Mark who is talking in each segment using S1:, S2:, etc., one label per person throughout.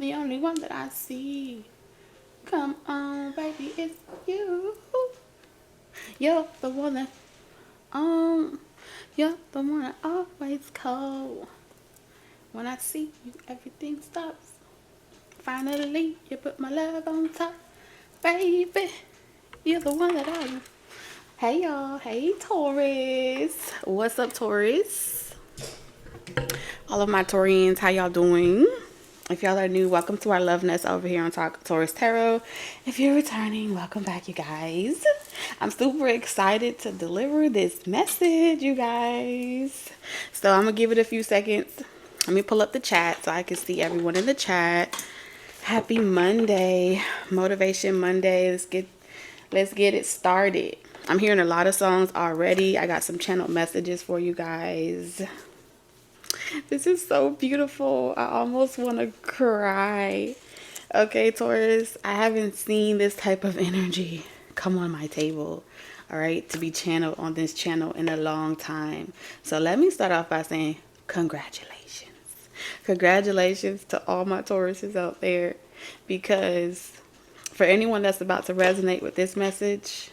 S1: the only one that I see. Come on, baby, it's you. You're the one that, um, you're the one I always call. When I see you, everything stops. Finally, you put my love on top. Baby, you're the one that I... Hey, y'all. Hey, Taurus. What's up, Taurus? All of my Taurians, how y'all doing? If y'all are new, welcome to our Love Nest over here on Taurus Tarot. If you're returning, welcome back, you guys. I'm super excited to deliver this message, you guys. So I'm going to give it a few seconds. Let me pull up the chat so I can see everyone in the chat. Happy Monday, Motivation Monday. Let's get it started. I'm hearing a lot of songs already. I got some channel messages for you guys. This is so beautiful. I almost want to cry. Okay, Taurus, I haven't seen this type of energy come on my table, all right, to be channeled on this channel in a long time. So let me start off by saying congratulations. Congratulations to all my Tauruses out there, because for anyone that's about to resonate with this message,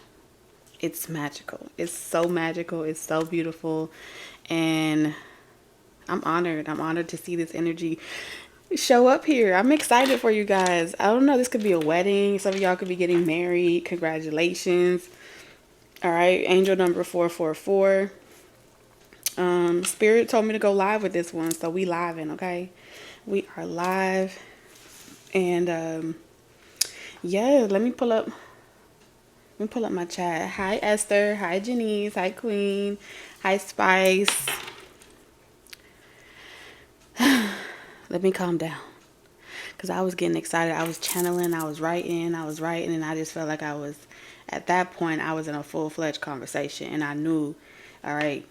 S1: it's magical. It's so magical. It's so beautiful. And I'm honored. I'm honored to see this energy show up here. I'm excited for you guys. I don't know. This could be a wedding. Some of y'all could be getting married. Congratulations. All right. Angel number 444. Spirit told me to go live with this one. So we living, okay? We are live. And yeah, let me pull up my chat. Hi, Esther. Hi, Janice. Hi, Queen. Hi, Spice. Let me calm down, because I was getting excited. I was channeling. I was writing. And I just felt like at that point, I was in a full-fledged conversation. And I knew, all right,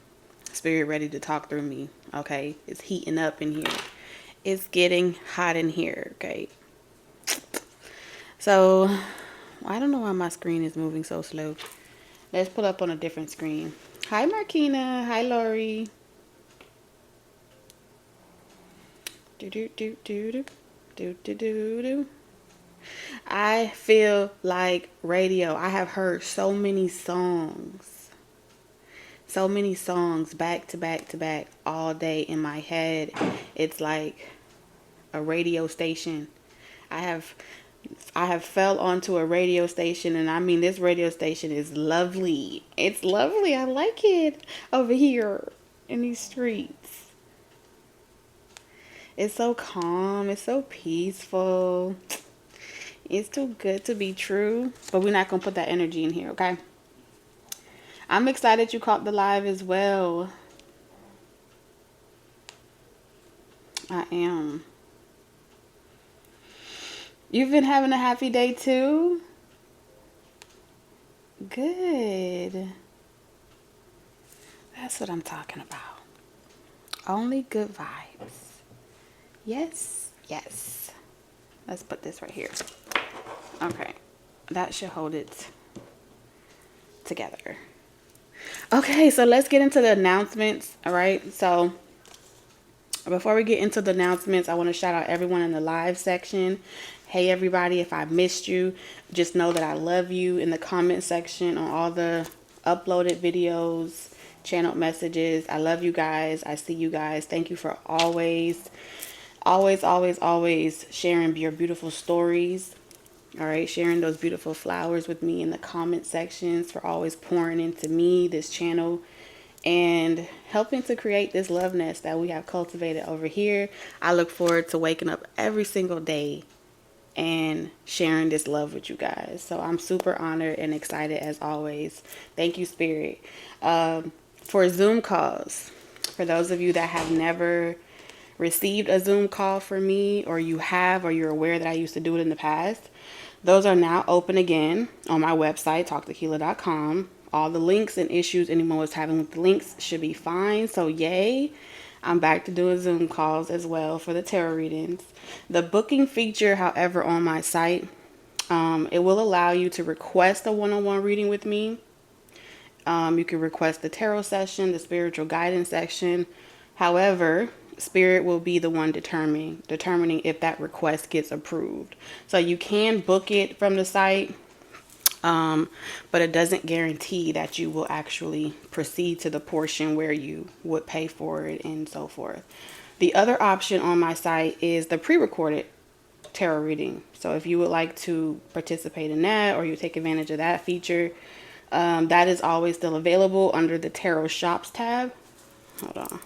S1: Spirit ready to talk through me. Okay, it's heating up in here. It's getting hot in here. Okay. So I don't know why my screen is moving so slow. Let's put up on a different screen. Hi, Markina. Hi, Lori. I feel like radio. I have heard so many songs back to back to back all day in my head. It's like a radio station. I have fell onto a radio station, and I mean, this radio station is lovely. It's lovely. I like it over here in these streets. It's so calm. It's so peaceful. It's too good to be true. But we're not going to put that energy in here, okay? I'm excited you caught the live as well. I am. You've been having a happy day too? Good. That's what I'm talking about. Only good vibes. Yes, yes. Let's put this right here. Okay. That should hold it together. Okay, so let's get into the announcements. All right. So before we get into the announcements, I want to shout out everyone in the live section. Hey, everybody, if I missed you, just know that I love you. In the comment section on all the uploaded videos, channel messages, I love you guys. I see you guys. Thank you for always sharing your beautiful stories. All right, sharing those beautiful flowers with me in the comment sections, for always pouring into me, this channel, and helping to create this love nest that we have cultivated over here. I look forward to waking up every single day and sharing this love with you guys. So I'm super honored and excited as always. Thank you, Spirit. For Zoom calls, for those of you that have never received a Zoom call from me, or you're aware that I used to do it in the past, those are now open again on my website, talktequila.com. All the links and issues anyone was having with the links should be fine. So yay, I'm back to doing Zoom calls as well for the tarot readings. The booking feature, however, on my site, it will allow you to request a one-on-one reading with me. You can request the tarot session, the spiritual guidance section. However, Spirit will be the one determining if that request gets approved. So you can book it from the site, but it doesn't guarantee that you will actually proceed to the portion where you would pay for it and so forth. The other option on my site is the pre-recorded tarot reading. So if you would like to participate in that, or you take advantage of that feature, that is always still available under the Tarot Shops tab. Hold on.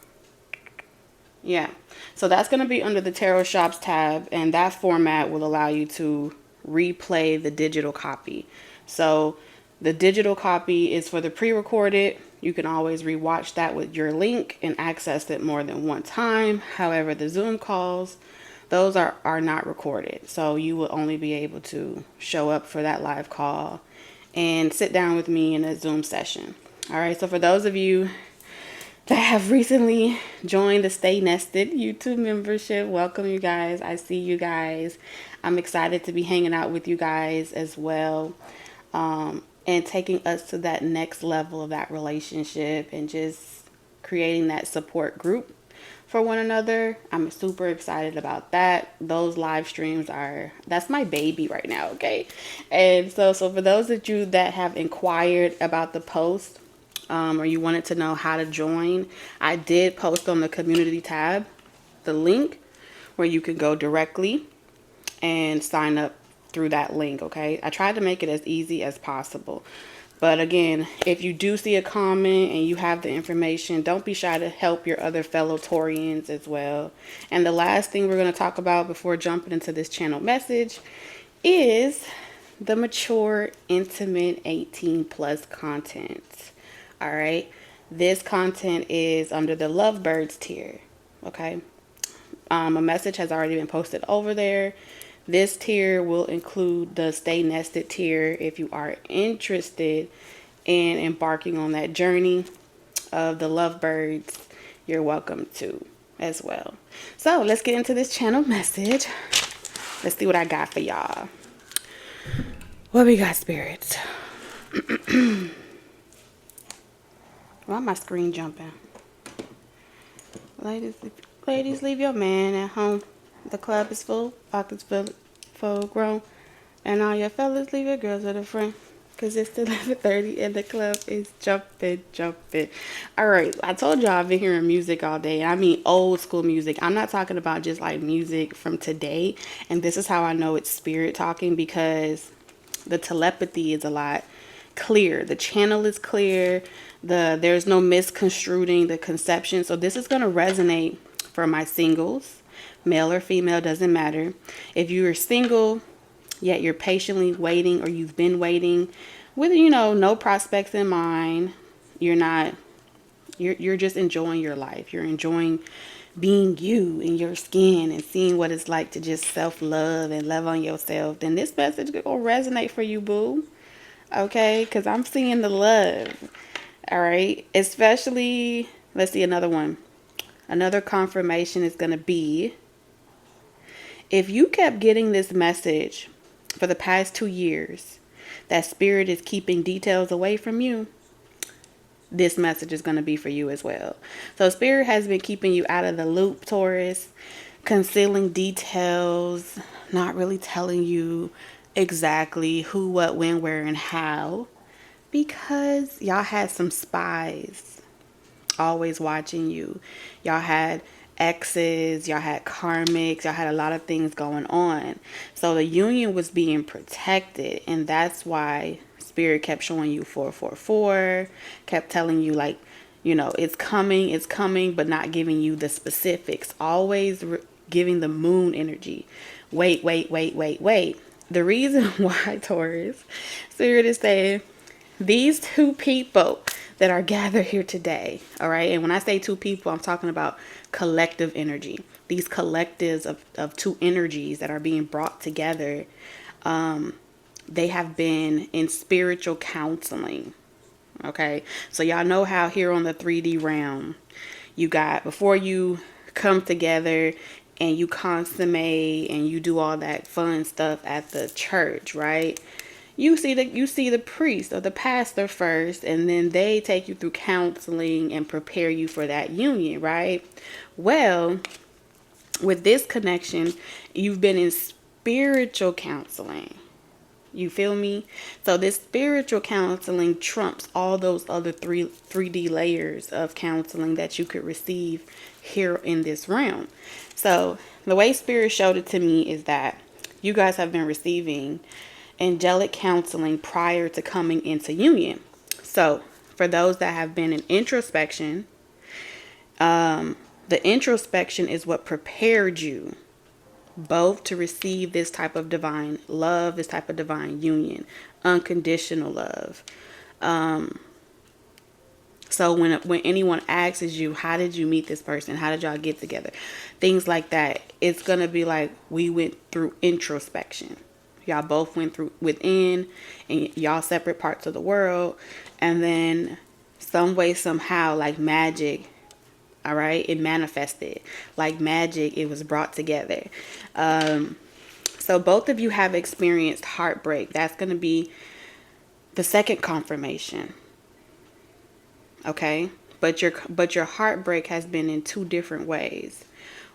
S1: Yeah, so that's going to be under the Tarot Shops tab, and that format will allow you to replay the digital copy. So the digital copy is for the pre-recorded. You can always rewatch that with your link and access it more than one time. However, the Zoom calls, those are not recorded. So you will only be able to show up for that live call and sit down with me in a Zoom session. All right, so for those of you that have recently joined the Stay Nested YouTube membership, welcome you guys. I see you guys. I'm excited to be hanging out with you guys as well, and taking us to that next level of that relationship and just creating that support group for one another. I'm super excited about that. Those live streams that's my baby right now, okay? And so for those of you that have inquired about the post, or you wanted to know how to join, I did post on the community tab the link where you can go directly and sign up through that link, okay? I tried to make it as easy as possible. But again, if you do see a comment and you have the information, don't be shy to help your other fellow Taurians as well. And the last thing we're going to talk about before jumping into this channel message is the mature, intimate, 18 plus content. All right, this content is under the Lovebirds tier. Okay, a message has already been posted over there. This tier will include the Stay Nested tier if you are interested in embarking on that journey of the Lovebirds. You're welcome to as well. So let's get into this channel message. Let's see what I got for y'all. What we got, spirits? Why my screen jumping? Ladies, leave your man at home. The club is full, pockets full grown. And all your fellas, leave your girls at the front. Cause it's 11:30 and the club is jumping. All right, I told y'all I've been hearing music all day. I mean old school music. I'm not talking about just like music from today. And this is how I know it's spirit talking, because the telepathy is a lot clear. The channel is clear. There's no misconstruing the conception. So this is going to resonate for my singles, male or female, doesn't matter. If you are single, yet you're patiently waiting, or you've been waiting with, no prospects in mind, you're just enjoying your life. You're enjoying being you in your skin and seeing what it's like to just self-love and love on yourself, then this message will resonate for you, boo. Okay, because I'm seeing the love. All right, especially, let's see another one. Another confirmation is going to be, if you kept getting this message for the past 2 years, that spirit is keeping details away from you, this message is going to be for you as well. So spirit has been keeping you out of the loop, Taurus, concealing details, not really telling you exactly who, what, when, where, and how, because y'all had some spies always watching you. Y'all had exes, y'all had karmics, y'all had a lot of things going on. So the union was being protected, and that's why spirit kept showing you 444, kept telling you like, it's coming, but not giving you the specifics. Always giving the moon energy. Wait. The reason why, Taurus, spirit is saying these two people that are gathered here today, all right? And when I say two people, I'm talking about collective energy. These collectives of two energies that are being brought together, they have been in spiritual counseling, okay? So y'all know how here on the 3D realm, you got, before you come together and you consummate and you do all that fun stuff at the church, right? You see the priest or the pastor first, and then they take you through counseling and prepare you for that union, right? Well, with this connection, you've been in spiritual counseling. You feel me? So this spiritual counseling trumps all those other 3D layers of counseling that you could receive here in this realm. So the way Spirit showed it to me is that you guys have been receiving angelic counseling prior to coming into union. So for those that have been in introspection, the introspection is what prepared you both to receive this type of divine love, this type of divine union, unconditional love. So when anyone asks you, how did you meet this person? How did y'all get together? Things like that. It's going to be like, we went through introspection. Y'all both went through within, and y'all separate parts of the world. And then some way, somehow, like magic, all right, it manifested. Like magic, it was brought together. So both of you have experienced heartbreak. That's going to be the second confirmation. Okay? But your heartbreak has been in two different ways.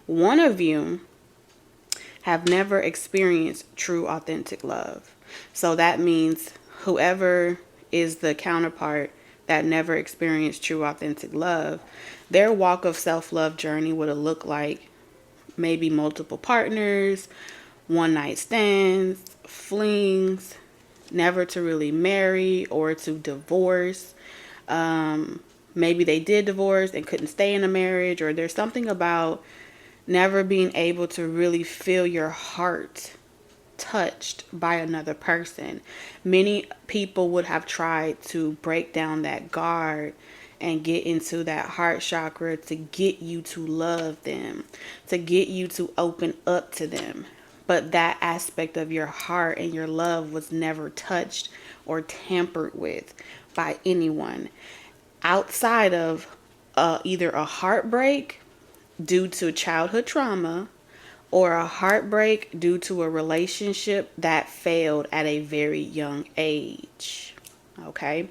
S1: One of you have never experienced true, authentic love. So that means whoever is the counterpart that never experienced true, authentic love, their walk of self-love journey would have looked like maybe multiple partners, one-night stands, flings, never to really marry or to divorce. Maybe they did divorce and couldn't stay in a marriage, or there's something about never being able to really feel your heart touched by another person. Many people would have tried to break down that guard and get into that heart chakra to get you to love them, to get you to open up to them. But that aspect of your heart and your love was never touched or tampered with by anyone outside of either a heartbreak due to childhood trauma or a heartbreak due to a relationship that failed at a very young age. Okay.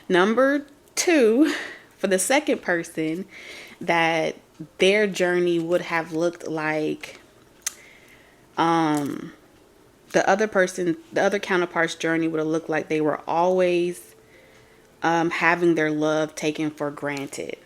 S1: Number two, for the second person, that their journey would have looked like the other counterpart's journey would have looked like they were always having their love taken for granted.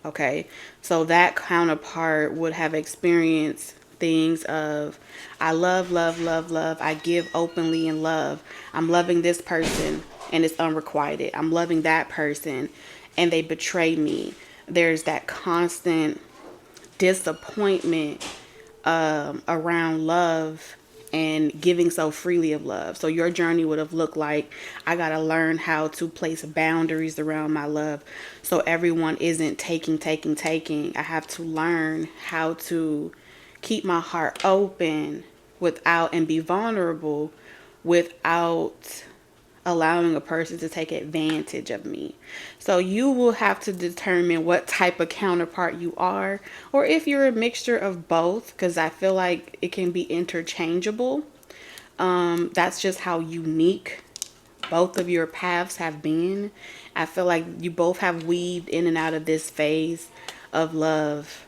S1: Okay, so that counterpart would have experienced things of, I love, love, love, love. I give openly in love. I'm loving this person and it's unrequited. I'm loving that person and they betray me. There's that constant disappointment around love and giving so freely of love. So your journey would have looked like, I got to learn how to place boundaries around my love so everyone isn't taking. I have to learn how to keep my heart open without, and be vulnerable without allowing a person to take advantage of me. So you will have to determine what type of counterpart you are, or if you're a mixture of both, because I feel like it can be interchangeable. That's just how unique both of your paths have been. I feel like you both have weaved in and out of this phase of love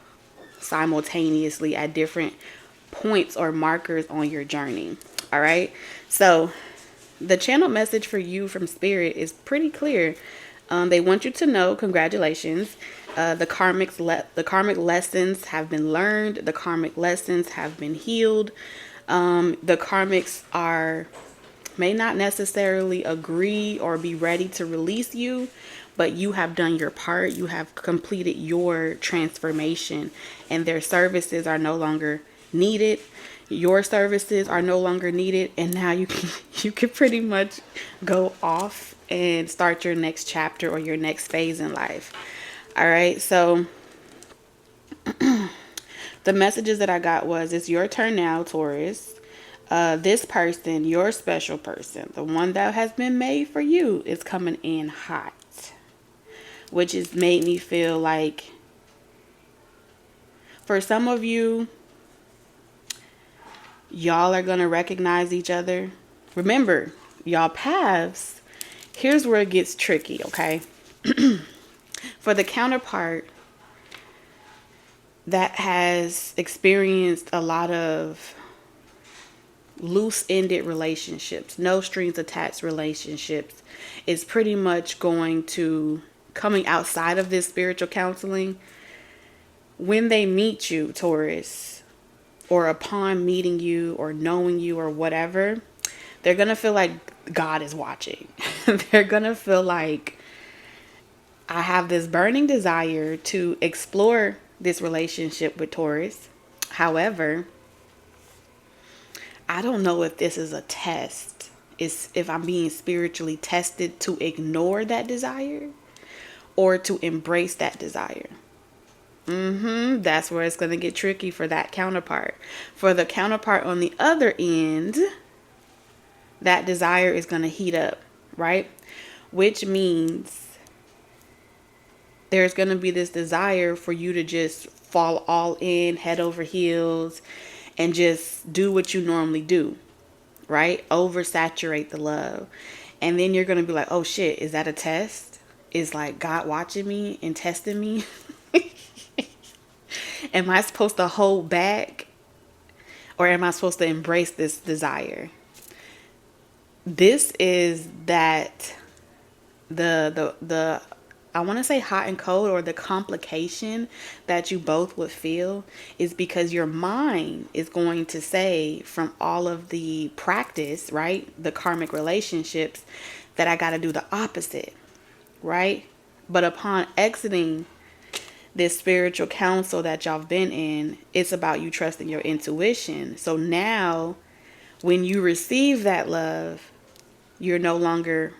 S1: simultaneously at different points or markers on your journey. All right. So the channel message for you from Spirit is pretty clear. They want you to know, congratulations. The karmic lessons have been learned. The karmic lessons have been healed. The karmics may not necessarily agree or be ready to release you, but you have done your part. You have completed your transformation, and their services are no longer needed. Your services are no longer needed, and now you can pretty much go off and start your next chapter or your next phase in life. All right, so the messages that I got was, it's your turn now, Taurus. This person, your special person, the one that has been made for you, is coming in hot, which has made me feel like, for some of you, y'all are going to recognize each other. Remember, y'all paths, here's where it gets tricky, okay? For the counterpart that has experienced a lot of loose-ended relationships, no strings attached relationships, is pretty much going to, coming outside of this spiritual counseling, when they meet you, Taurus, or upon meeting you or knowing you or whatever, they're going to feel like God is watching. They're going to feel like, I have this burning desire to explore this relationship with Taurus. However, I don't know if this is a test. Is if I'm being spiritually tested to ignore that desire or to embrace that desire. That's where it's going to get tricky for that counterpart. For the counterpart on the other end, that desire is going to heat up, right? Which means there's going to be this desire for you to just fall all in, head over heels, and just do what you normally do, right? Oversaturate the love. And then you're going to be like, oh shit, is that a test? Is like God watching me and testing me? Am I supposed to hold back? Or am I supposed to embrace this desire? This is that the I want to say hot and cold, or the complication that you both would feel is because your mind is going to say, from all of the practice, right? The karmic relationships, that I got to do the opposite, right? But upon exiting this spiritual counsel that y'all have been in, it's about you trusting your intuition. So now when you receive that love, you're no longer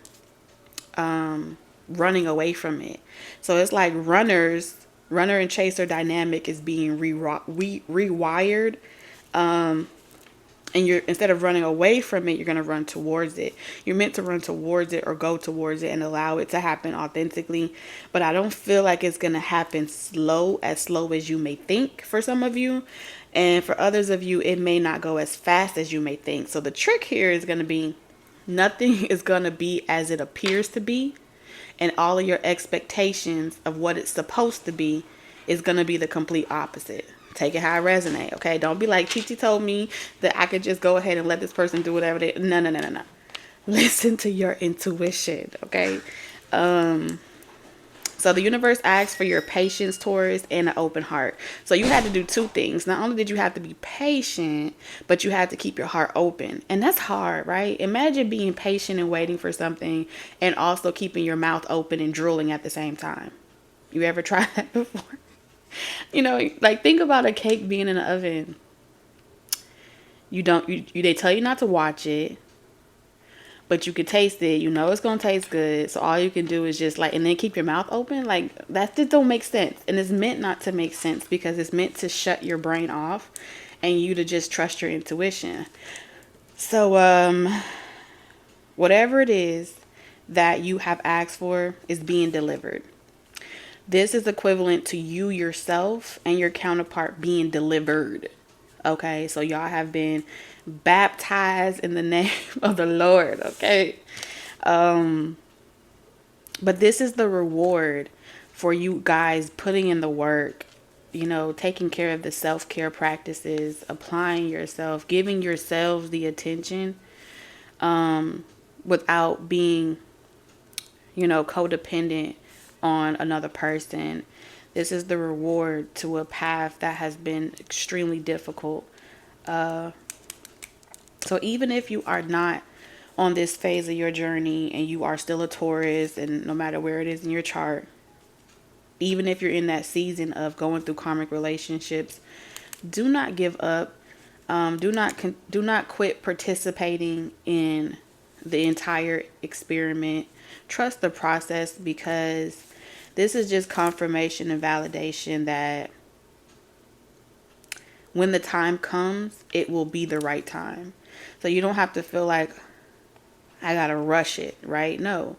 S1: running away from it. So it's like runner and chaser dynamic is being rewired. And you're, instead of running away from it, you're going to run towards it. You're meant to run towards it or go towards it and allow it to happen authentically. But I don't feel like it's going to happen as slow as you may think for some of you. And for others of you, it may not go as fast as you may think. So the trick here is going to be, nothing is going to be as it appears to be. And all of your expectations of what it's supposed to be is going to be the complete opposite. Take it how it resonate, okay? Don't be like, Chi told me that I could just go ahead and let this person do whatever they... No. Listen to your intuition, okay? So the universe asks for your patience, Taurus, and an open heart. So you had to do two things. Not only did you have to be patient, but you had to keep your heart open. And that's hard, right? Imagine being patient and waiting for something and also keeping your mouth open and drooling at the same time. You ever tried that before? You know, like, think about a cake being in the oven. They tell you not to watch it, but you can taste it. You know it's going to taste good. So all you can do is just like, and then keep your mouth open. Like, that just don't make sense. And it's meant not to make sense, because it's meant to shut your brain off and you to just trust your intuition. So, whatever it is that you have asked for is being delivered. This is equivalent to you yourself and your counterpart being delivered. Okay, so y'all have been baptized in the name of the Lord. Okay. But this is the reward for you guys putting in the work, you know, taking care of the self-care practices, applying yourself, giving yourselves the attention, without being, you know, codependent on another person. This is the reward to a path that has been extremely difficult. So even if you are not on this phase of your journey and you are still a Taurus, and no matter where it is in your chart, even if you're in that season of going through karmic relationships, do not give up. Do not quit participating in the entire experiment. Trust the process, because this is just confirmation and validation that when the time comes, it will be the right time. So you don't have to feel like, I gotta rush it, right? No.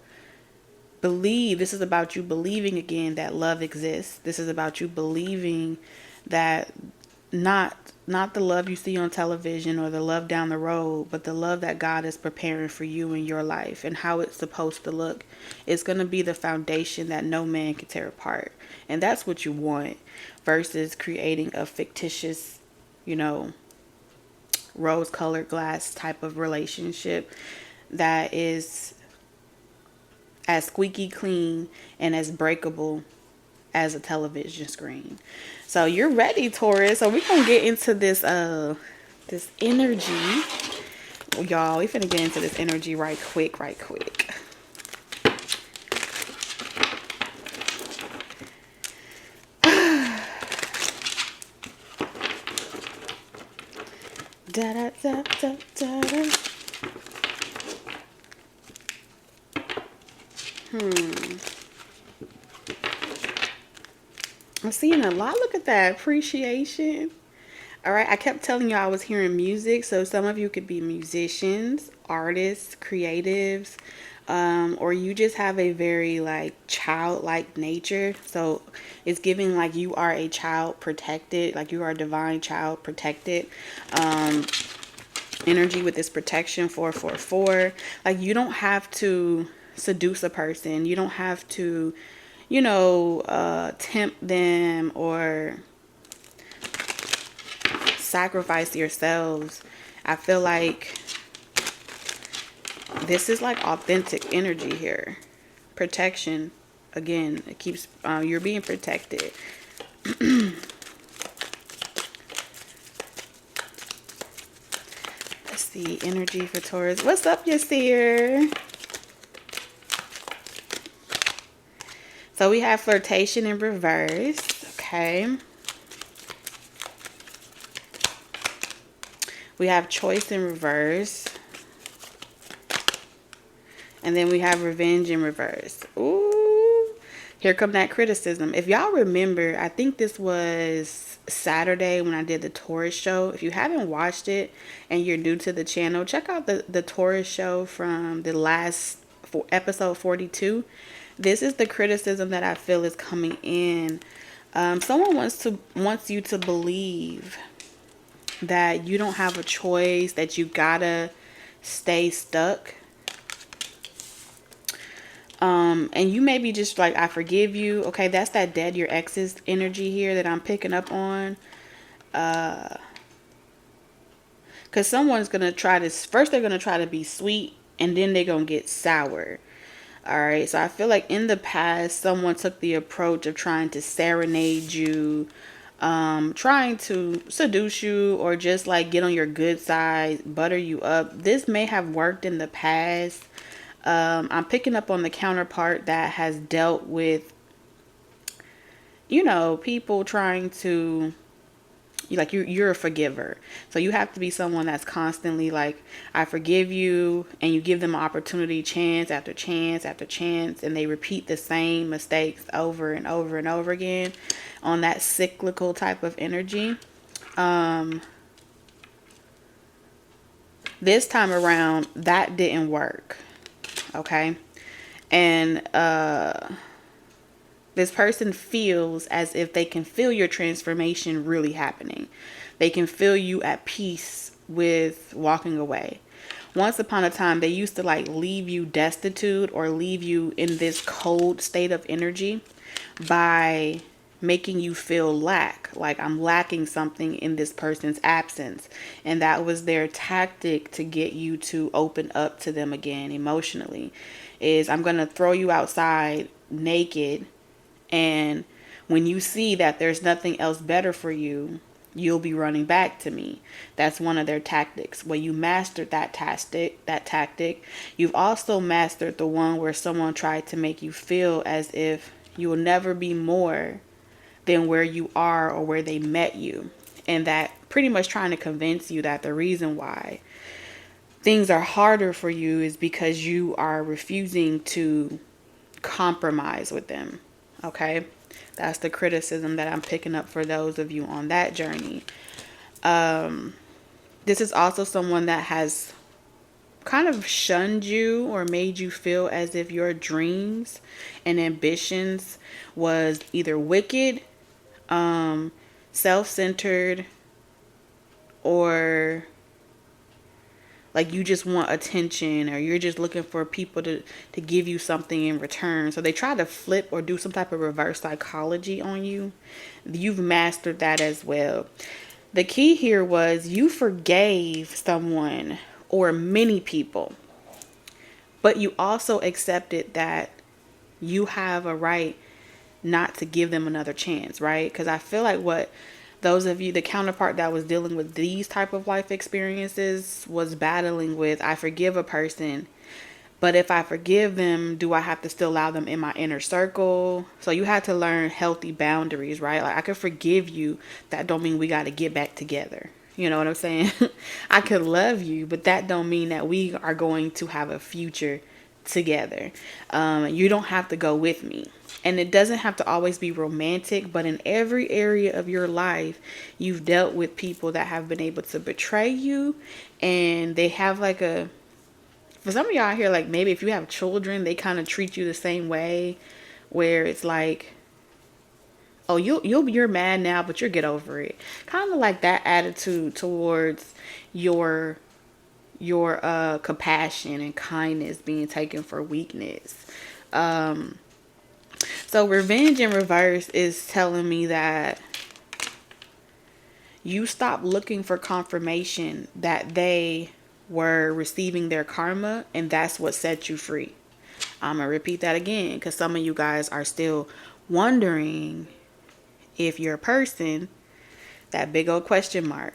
S1: Believe. This is about you believing again that love exists. This is about you believing that not the love you see on television or the love down the road, but the love that God is preparing for you in your life and how it's supposed to look. It's going to be the foundation that no man can tear apart. And that's what you want versus creating a fictitious, you know, rose-colored glass type of relationship that is as squeaky clean and as breakable as a television screen. So you're ready, Taurus. So we're gonna get into this energy. Y'all, we finna get into this energy right quick. Da da da da da da. I'm seeing a lot. Look at that appreciation. All right, I kept telling you I was hearing music, so some of you could be musicians, artists, creatives, or you just have a very like childlike nature. So it's giving like you are a child protected, like you are a divine child protected. Energy with this protection 444. Like you don't have to seduce a person. You don't have to, you know, tempt them or sacrifice yourselves. I feel like this is like authentic energy here. Protection. Again, it keeps, you're being protected. Let's see, energy for Taurus. What's up, Yasir? So we have flirtation in reverse. Okay. We have choice in reverse. And then we have revenge in reverse. Ooh. Here come that criticism. If y'all remember, I think this was Saturday when I did the Taurus show. If you haven't watched it and you're new to the channel, check out the Taurus show from the last episode 42. This is the criticism that I feel is coming in. Someone wants you to believe that you don't have a choice, that you gotta stay stuck. And you may be just like, I forgive you. Okay, that's that dead your exes energy here that I'm picking up on. Because someone's gonna try to, first they're gonna try to be sweet and then they're gonna get sour. Alright, so I feel like in the past, someone took the approach of trying to serenade you, trying to seduce you, or just like get on your good side, butter you up. This may have worked in the past. I'm picking up on the counterpart that has dealt with, you know, people trying to, like you're a forgiver. So you have to be someone that's constantly like, I forgive you, and you give them an opportunity chance after chance after chance, and they repeat the same mistakes over and over and over again on that cyclical type of energy. This time around, that didn't work. Okay. And this person feels as if they can feel your transformation really happening. They can feel you at peace with walking away. Once upon a time, they used to like leave you destitute or leave you in this cold state of energy by making you feel like I'm lacking something in this person's absence. And that was their tactic to get you to open up to them again emotionally, is I'm going to throw you outside naked, and when you see that there's nothing else better for you, you'll be running back to me. That's one of their tactics. When you mastered that tactic, you've also mastered the one where someone tried to make you feel as if you will never be more than where you are or where they met you. And that pretty much trying to convince you that the reason why things are harder for you is because you are refusing to compromise with them. Okay, that's the criticism that I'm picking up for those of you on that journey. This is also someone that has kind of shunned you or made you feel as if your dreams and ambitions was either wicked, self-centered, or like you just want attention, or you're just looking for people to give you something in return. So they try to flip or do some type of reverse psychology on you. You've mastered that as well. The key here was you forgave someone or many people, but you also accepted that you have a right not to give them another chance, right? Because I feel like what those of you, the counterpart that was dealing with these type of life experiences, was battling with, I forgive a person, but if I forgive them, do I have to still allow them in my inner circle? So you had to learn healthy boundaries, right? Like, I could forgive you. That don't mean we got to get back together. You know what I'm saying? I could love you, but that don't mean that we are going to have a future together. You don't have to go with me. And it doesn't have to always be romantic, but in every area of your life, you've dealt with people that have been able to betray you, and they have like a, for some of y'all here, like maybe if you have children, they kind of treat you the same way, where it's like, oh, you're mad now, but you'll get over it. Kind of like that attitude towards your compassion and kindness being taken for weakness. So revenge in reverse is telling me that you stop looking for confirmation that they were receiving their karma, and that's what set you free. I'm going to repeat that again, because some of you guys are still wondering if your person, that big old question mark,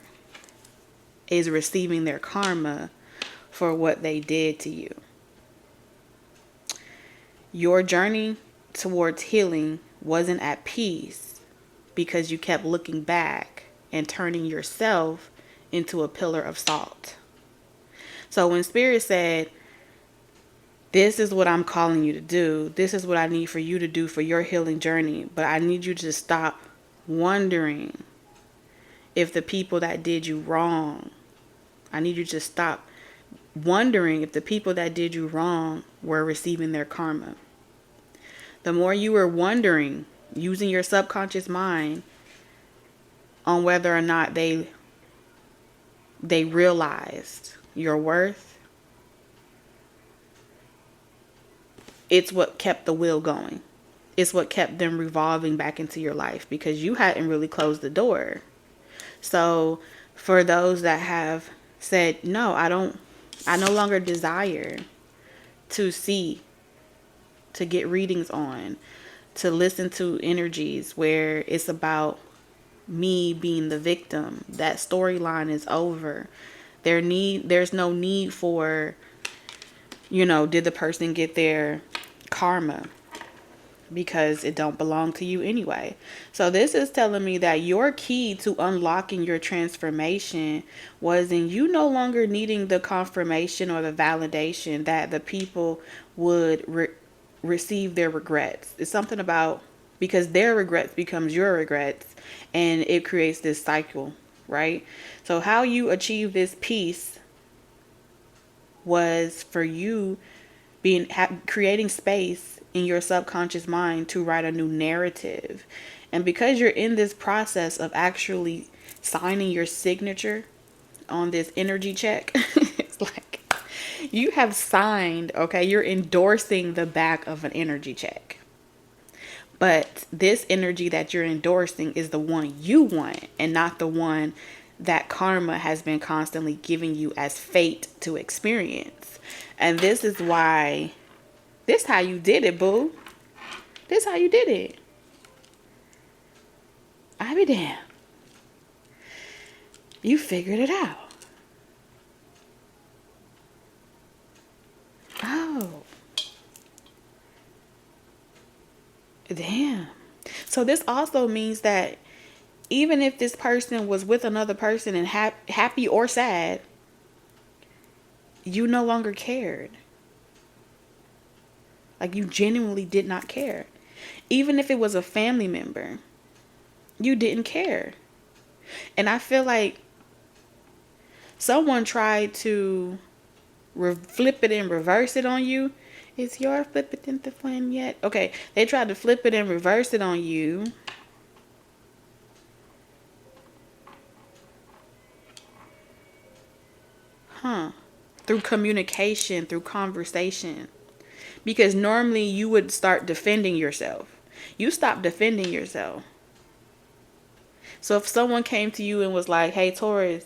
S1: is receiving their karma for what they did to you. Your journey towards healing wasn't at peace because you kept looking back and turning yourself into a pillar of salt. So when Spirit said, this is what I'm calling you to do, this is what I need for you to do for your healing journey, but I need you to stop wondering if the people that did you wrong, I need you to stop wondering if the people that did you wrong were receiving their karma. The more you were wondering, using your subconscious mind on whether or not they realized your worth, it's what kept the wheel going. It's what kept them revolving back into your life, because you hadn't really closed the door. So for those that have said, no, I no longer desire to see, to get readings on, to listen to energies where it's about me being the victim, that storyline is over. There's no need for, did the person get their karma, because it don't belong to you anyway. So this is telling me that your key to unlocking your transformation was in you no longer needing the confirmation or the validation that the people would receive their regrets. It's something about, because their regrets becomes your regrets, and it creates this cycle, right? So how you achieve this peace was for you creating space in your subconscious mind to write a new narrative. And because you're in this process of actually signing your signature on this energy check, it's like you have signed, okay, you're endorsing the back of an energy check. But this energy that you're endorsing is the one you want, and not the one that karma has been constantly giving you as fate to experience. And this is why, this how you did it, boo. This how you did it. I be damn. You figured it out. Oh. Damn. So this also means that even if this person was with another person and happy or sad, you no longer cared. Like, you genuinely did not care. Even if it was a family member, you didn't care. And I feel like someone tried to flip it and reverse it on you. Is your flip it into flame yet? Okay, they tried to flip it and reverse it on you. through communication, through conversation. Because normally you would start defending yourself. You stop defending yourself. So if someone came to you and was like, hey, Taurus,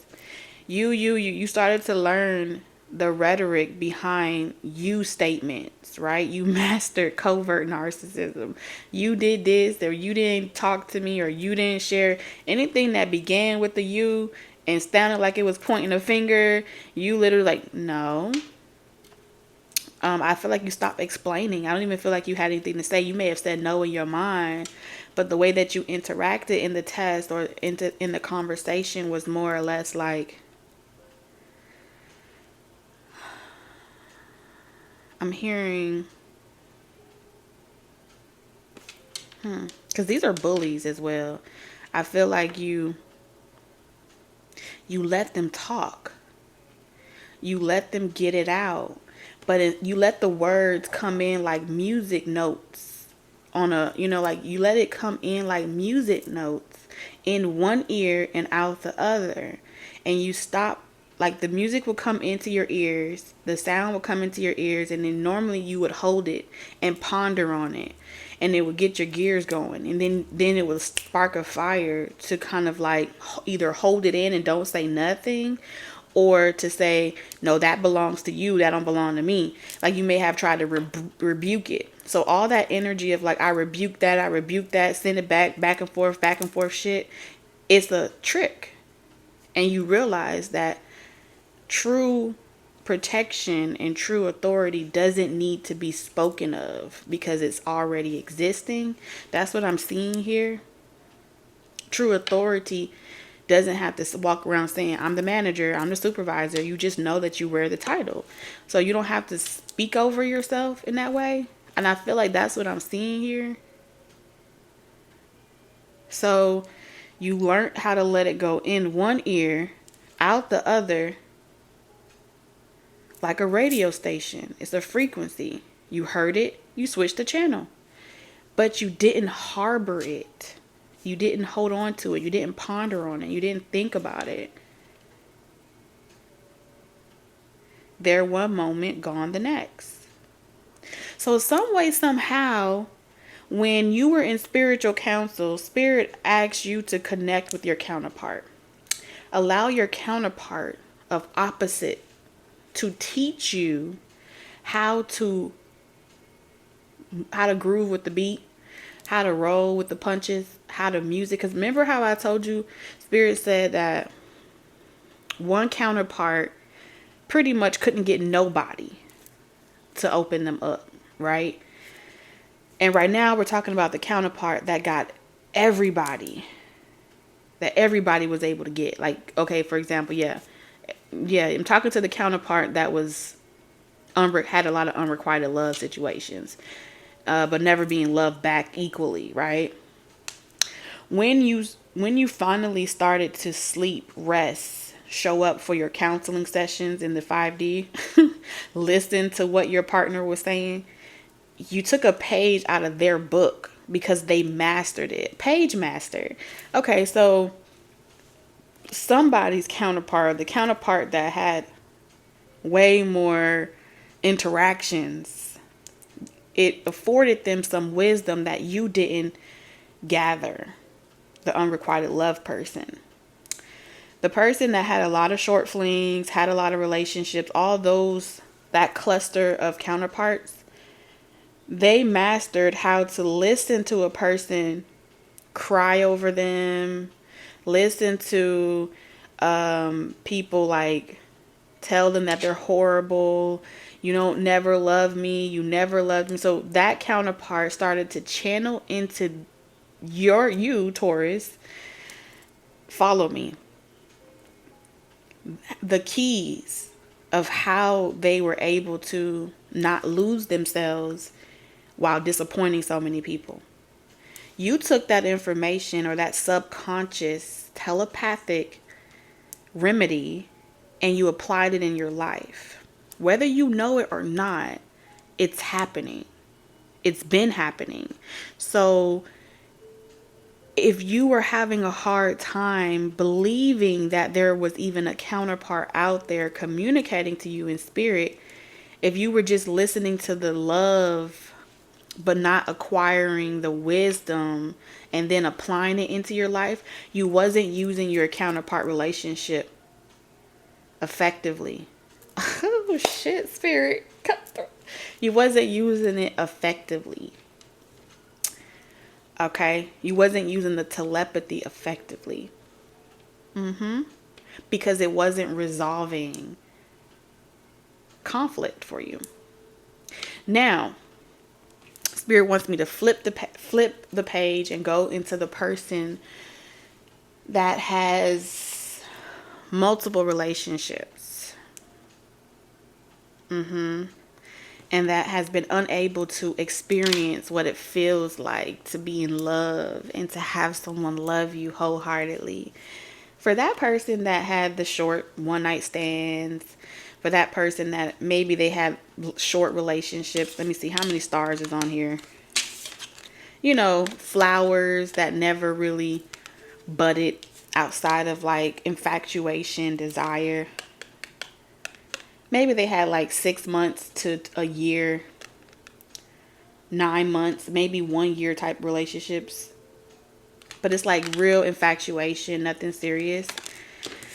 S1: you started to learn the rhetoric behind you statements, right? You mastered covert narcissism. You did this, or you didn't talk to me, or you didn't share anything that began with the you and sounded like it was pointing a finger. You literally like, no. I feel like you stopped explaining. I don't even feel like you had anything to say. You may have said no in your mind, but the way that you interacted in the test or in the conversation was more or less like, I'm hearing, because these are bullies as well. I feel like you let them talk. You let them get it out. But you let the words come in like music notes on a, like you let it come in like music notes in one ear and out the other. And you stop, like the music will come into your ears, the sound will come into your ears, and then normally you would hold it and ponder on it. And it would get your gears going. And then it would spark a fire to kind of like either hold it in and don't say nothing, or to say, no, that belongs to you, that don't belong to me. Like you may have tried to rebuke it. So all that energy of like, I rebuke that, send it back and forth shit, it's a trick. And you realize that true protection and true authority doesn't need to be spoken of because it's already existing. That's what I'm seeing here. True authority doesn't have to walk around saying, I'm the manager, I'm the supervisor. You just know that you wear the title. So you don't have to speak over yourself in that way. And I feel like that's what I'm seeing here. So you learned how to let it go in one ear, out the other, like a radio station. It's a frequency. You heard it, you switched the channel. But you didn't harbor it. You didn't hold on to it. You didn't ponder on it. You didn't think about it. There one moment, gone the next. So some way, somehow, when you were in spiritual counsel, Spirit asked you to connect with your counterpart. Allow your counterpart of opposite to teach you how to groove with the beat, how to roll with the punches, how to music. Because remember how I told you, Spirit said that one counterpart pretty much couldn't get nobody to open them up, right? And right now we're talking about the counterpart that got everybody, that everybody was able to get. Like, okay, for example, yeah, I'm talking to the counterpart that was had a lot of unrequited love situations, but never being loved back equally, right? When you finally started to sleep, rest, show up for your counseling sessions in the 5D, listen to what your partner was saying, you took a page out of their book because they mastered it. Page master. Okay, so somebody's counterpart, the counterpart that had way more interactions, it afforded them some wisdom that you didn't gather. The unrequited love person. The person that had a lot of short flings, had a lot of relationships, all those, that cluster of counterparts, they mastered how to listen to a person, cry over them, listen to people like tell them that they're horrible, you don't never love me, you never loved me. So that counterpart started to channel into you, Taurus, follow me, the keys of how they were able to not lose themselves while disappointing so many people. You took that information or that subconscious telepathic remedy and you applied it in your life. Whether you know it or not, it's happening. It's been happening. So if you were having a hard time believing that there was even a counterpart out there communicating to you in spirit, if you were just listening to the love but not acquiring the wisdom and then applying it into your life, you wasn't using your counterpart relationship effectively. Oh shit, spirit. You wasn't using it effectively. Okay? You wasn't using the telepathy effectively. Because it wasn't resolving conflict for you. Now, Spirit wants me to flip the page and go into the person that has multiple relationships. And that has been unable to experience what it feels like to be in love and to have someone love you wholeheartedly. For that person that had the short one night stands, for that person that maybe they had short relationships. Let me see how many stars is on here. You know, flowers that never really budded outside of like infatuation, desire. Maybe they had like 6 months to a year, 9 months, maybe 1 year type relationships. But it's like real infatuation, nothing serious.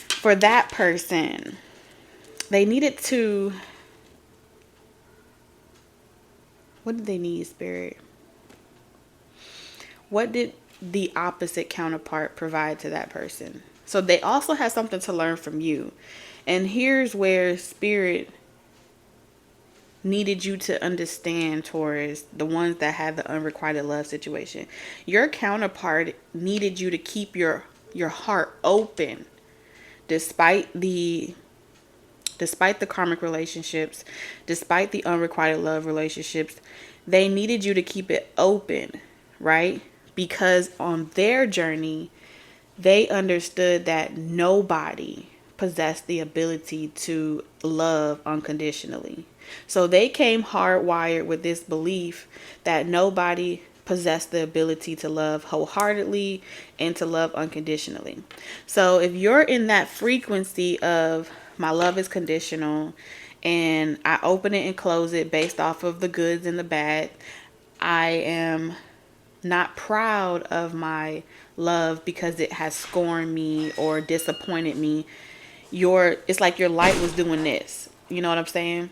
S1: For that person, they needed to... What did they need, Spirit? What did the opposite counterpart provide to that person? So they also have something to learn from you. And here's where Spirit needed you to understand, Taurus, the ones that had the unrequited love situation. Your counterpart needed you to keep your heart open despite the karmic relationships, despite the unrequited love relationships. They needed you to keep it open, right? Because on their journey, they understood that nobody possessed the ability to love unconditionally. So they came hardwired with this belief that nobody possessed the ability to love wholeheartedly and to love unconditionally. So if you're in that frequency of my love is conditional and I open it and close it based off of the goods and the bad, I am not proud of my love because it has scorned me or disappointed me. It's like your light was doing this. You know what I'm saying?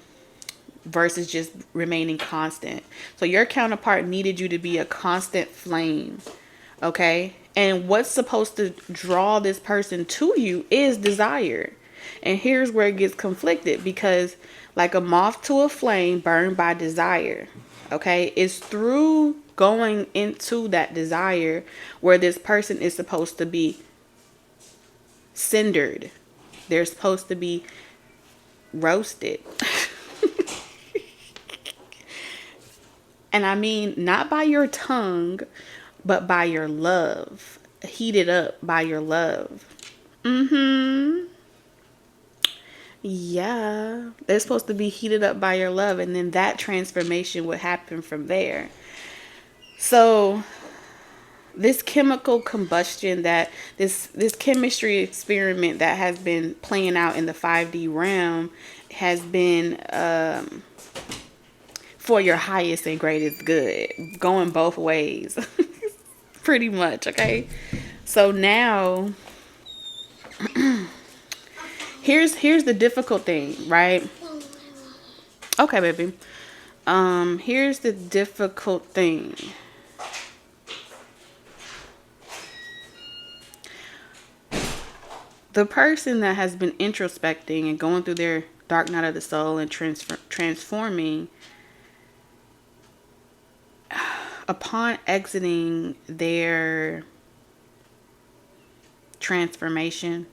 S1: Versus just remaining constant. So your counterpart needed you to be a constant flame. Okay? And what's supposed to draw this person to you is desire. And here's where it gets conflicted, because like a moth to a flame burned by desire. Okay? It's through going into that desire where this person is supposed to be cindered. They're supposed to be roasted. And I mean, not by your tongue, but by your love. Heated up by your love. Yeah. They're supposed to be heated up by your love. And then that transformation would happen from there. So this chemical combustion, that this chemistry experiment that has been playing out in the 5D realm has been for your highest and greatest good, going both ways. Pretty much. Okay, so now here's the difficult thing, right? Okay, baby. Here's the difficult thing. The person that has been introspecting and going through their dark night of the soul and transforming, upon exiting their transformation,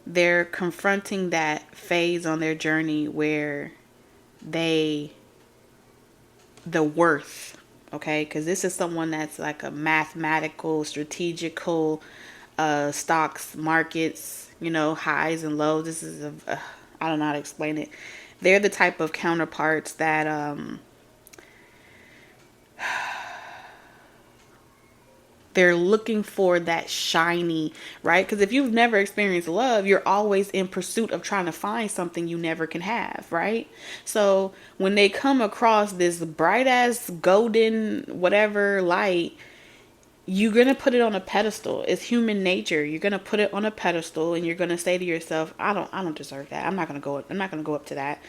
S1: they're confronting that phase on their journey where the worth, okay? Because this is someone that's like a mathematical, strategical, stocks, markets, you know, highs and lows. This is I don't know how to explain it. They're the type of counterparts that They're looking for that shiny, right? Because if you've never experienced love, you're always in pursuit of trying to find something you never can have, right? So when they come across this bright ass golden whatever light, you're going to put it on a pedestal. It's human nature. You're going to put it on a pedestal and you're going to say to yourself, I don't deserve that. I'm not going to go up to that.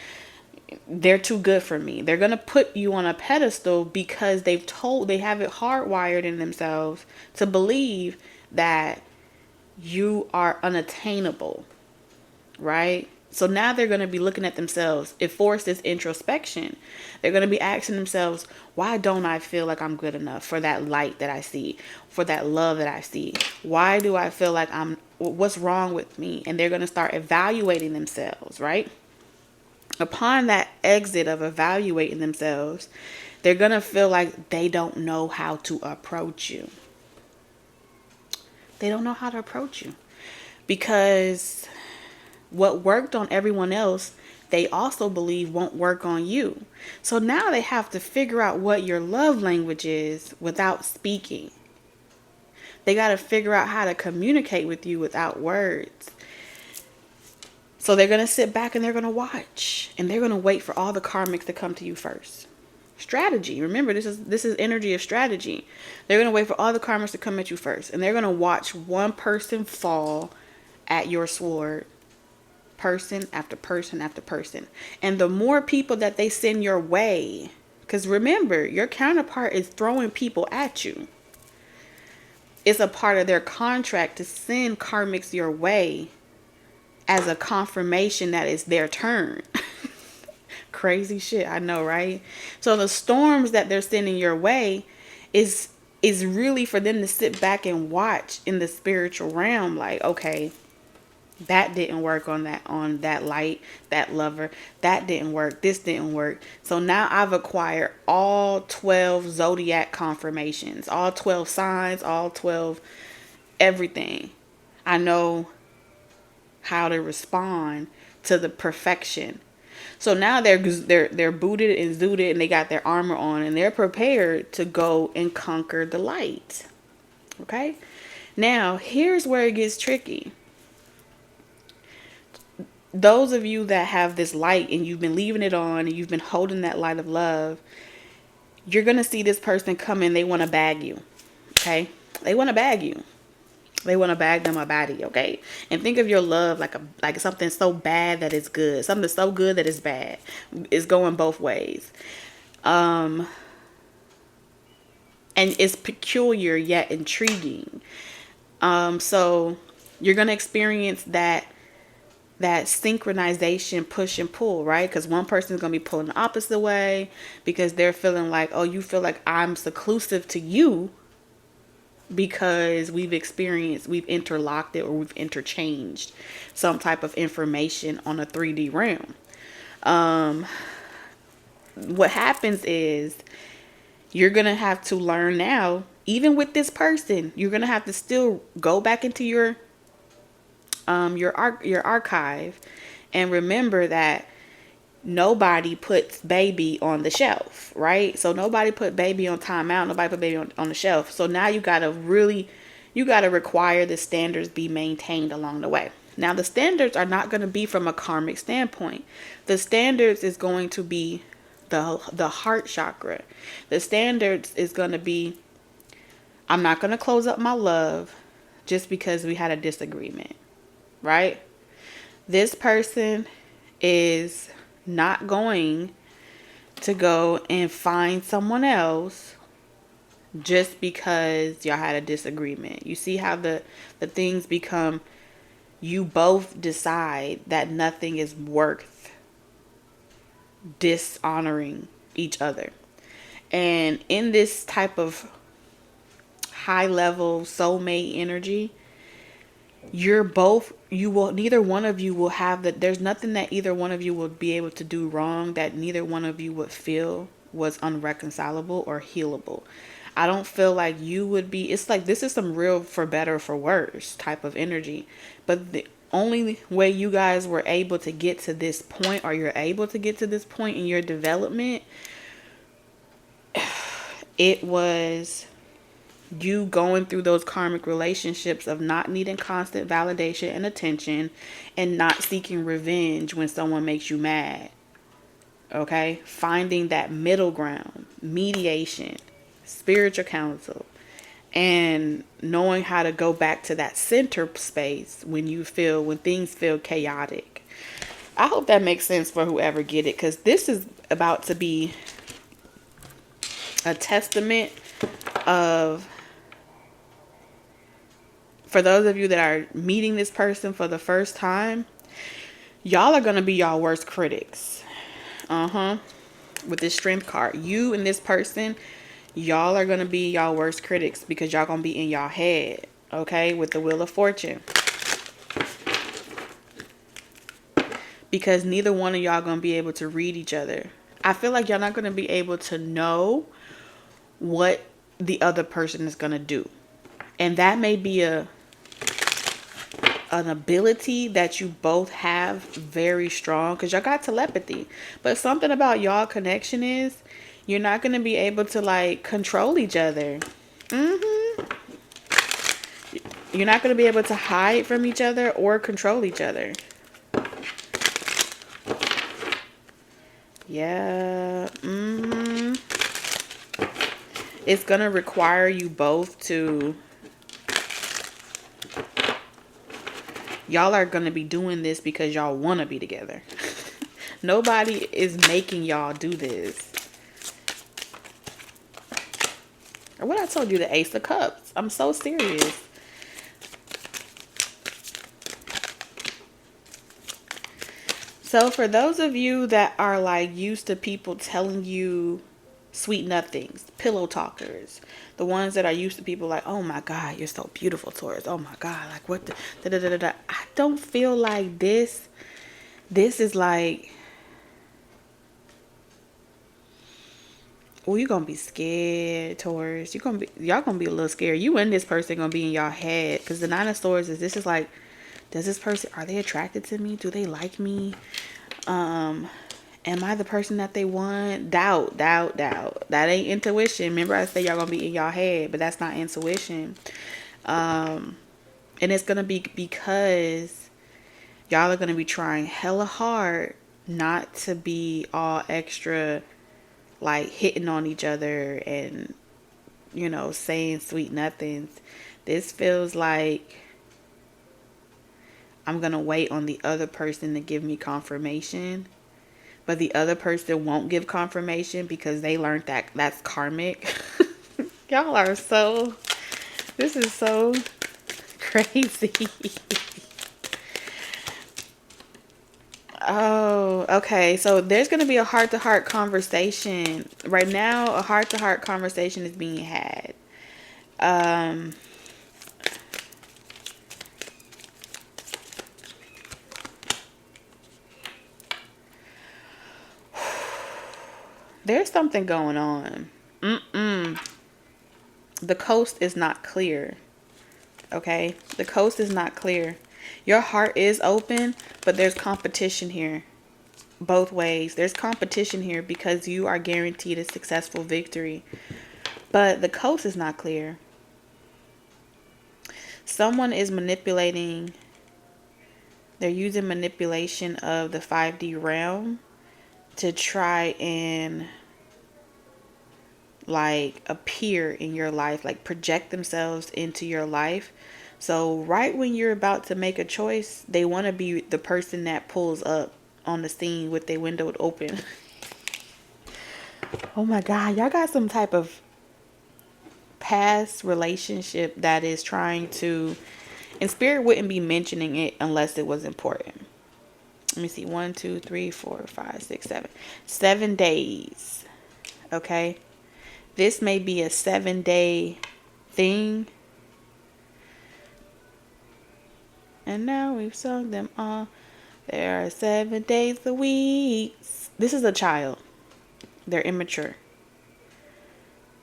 S1: They're too good for me. They're going to put you on a pedestal because they have it hardwired in themselves to believe that you are unattainable, right? So now they're going to be looking at themselves. It forces introspection. They're going to be asking themselves, why don't I feel like I'm good enough for that light that I see, for that love that I see? Why do I feel like what's wrong with me? And they're going to start evaluating themselves, right? Upon that exit of evaluating themselves, they're going to feel like they don't know how to approach you. They don't know how to approach you because what worked on everyone else, they also believe won't work on you. So now they have to figure out what your love language is without speaking. They got to figure out how to communicate with you without words. So they're going to sit back and they're going to watch and they're going to wait for all the karmics to come to you first. Strategy. Remember, this is energy of strategy. They're going to wait for all the karmics to come at you first. And they're going to watch one person fall at your sword. Person after person after person. And the more people that they send your way, because remember, your counterpart is throwing people at you. It's a part of their contract to send karmics your way as a confirmation that it's their turn. Crazy shit, I know, right? So the storms that they're sending your way is really for them to sit back and watch in the spiritual realm, like, okay, that didn't work on that light, that lover. That didn't work. This didn't work. So now I've acquired all 12 zodiac confirmations, all 12 signs, all 12 everything. I know how to respond to the perfection. So now they're booted and zooted and they got their armor on and they're prepared to go and conquer the light. Okay? Now, here's where it gets tricky. Those of you that have this light and you've been leaving it on and you've been holding that light of love, you're going to see this person come in. They want to bag you. Okay? They want to bag you. They want to bag them a body. Okay? And think of your love like something so bad that it's good. Something so good that it's bad. It's going both ways. And it's peculiar yet intriguing. So you're going to experience that synchronization, push and pull, right? Because one person is going to be pulling the opposite way because they're feeling like, oh, you feel like I'm seclusive to you because we've interlocked it or we've interchanged some type of information on a 3D realm. What happens is you're going to have to learn now, even with this person, you're going to have to still go back into your archive and remember that nobody puts baby on the shelf, right? So nobody put baby on timeout. Nobody put baby on the shelf. So now you got to require the standards be maintained along the way. Now the standards are not going to be from a karmic standpoint. The standards is going to be the heart chakra. The standards is going to be, I'm not going to close up my love just because we had a disagreement. Right? This person is not going to go and find someone else just because y'all had a disagreement. You see how the things become, you both decide that nothing is worth dishonoring each other. And in this type of high level soulmate energy, neither one of you will have there's nothing that either one of you will be able to do wrong that neither one of you would feel was unreconcilable or healable. I don't feel like you would be, it's like this is some real for better or for worse type of energy. But the only way you guys were able to get to this point, or you're able to get to this point in your development, it was You going through those karmic relationships of not needing constant validation and attention, and not seeking revenge when someone makes you mad. Okay? Finding that middle ground, mediation, spiritual counsel, and knowing how to go back to that center space when things feel chaotic. I hope that makes sense for whoever get it, because this is about to be a testament of, for those of you that are meeting this person for the first time, y'all are going to be y'all worst critics. With this strength card, you and this person, y'all are going to be y'all worst critics, because y'all going to be in y'all head. Okay, with the Wheel of Fortune. Because neither one of y'all going to be able to read each other. I feel like y'all not going to be able to know what the other person is going to do. And that may be an ability that you both have very strong, because y'all got telepathy. But something about y'all connection is you're not going to be able to like control each other. You're not going to be able to hide from each other or control each other. Yeah. It's going to require you both to... Y'all are going to be doing this because y'all want to be together. Nobody is making y'all do this. Or what I told you, the Ace of Cups. I'm so serious. So for those of you that are like used to people telling you sweet nothings, pillow talkers, the ones that are used to people like, oh my God, you're so beautiful, Taurus. Oh my God, like what the da da da da. I don't feel like this is like, well, you're gonna be scared, Taurus. Y'all gonna be a little scared. You and this person gonna be in y'all head, because the Nine of Swords is, this is like, does this person, are they attracted to me? Do they like me? Am I the person that they want? Doubt. That ain't intuition. Remember I said y'all gonna be in y'all head, but that's not intuition. And it's gonna be because y'all are gonna be trying hella hard not to be all extra, like hitting on each other and, you know, saying sweet nothings. This feels like I'm going to wait on the other person to give me confirmation. But the other person won't give confirmation because they learned that that's karmic. Y'all are so... This is so crazy. Oh, okay. So there's going to be a heart-to-heart conversation. Right now, a heart-to-heart conversation is being had. There's something going on. The coast is not clear. Okay? The coast is not clear. Your heart is open, but there's competition here. Both ways. There's competition here because you are guaranteed a successful victory. But the coast is not clear. Someone is manipulating. They're using manipulation of the 5D realm to try and like appear in your life, like project themselves into your life. So right when you're about to make a choice, they want to be the person that pulls up on the scene with their window open. Oh my God, y'all got some type of past relationship that is trying to, and spirit wouldn't be mentioning it unless it was important. Let me see, 1, 2, 3, 4, 5, 6, 7. 7 days. Okay. This may be a 7-day thing. And now we've sung them all. There are 7 days a week. This is a child. They're immature.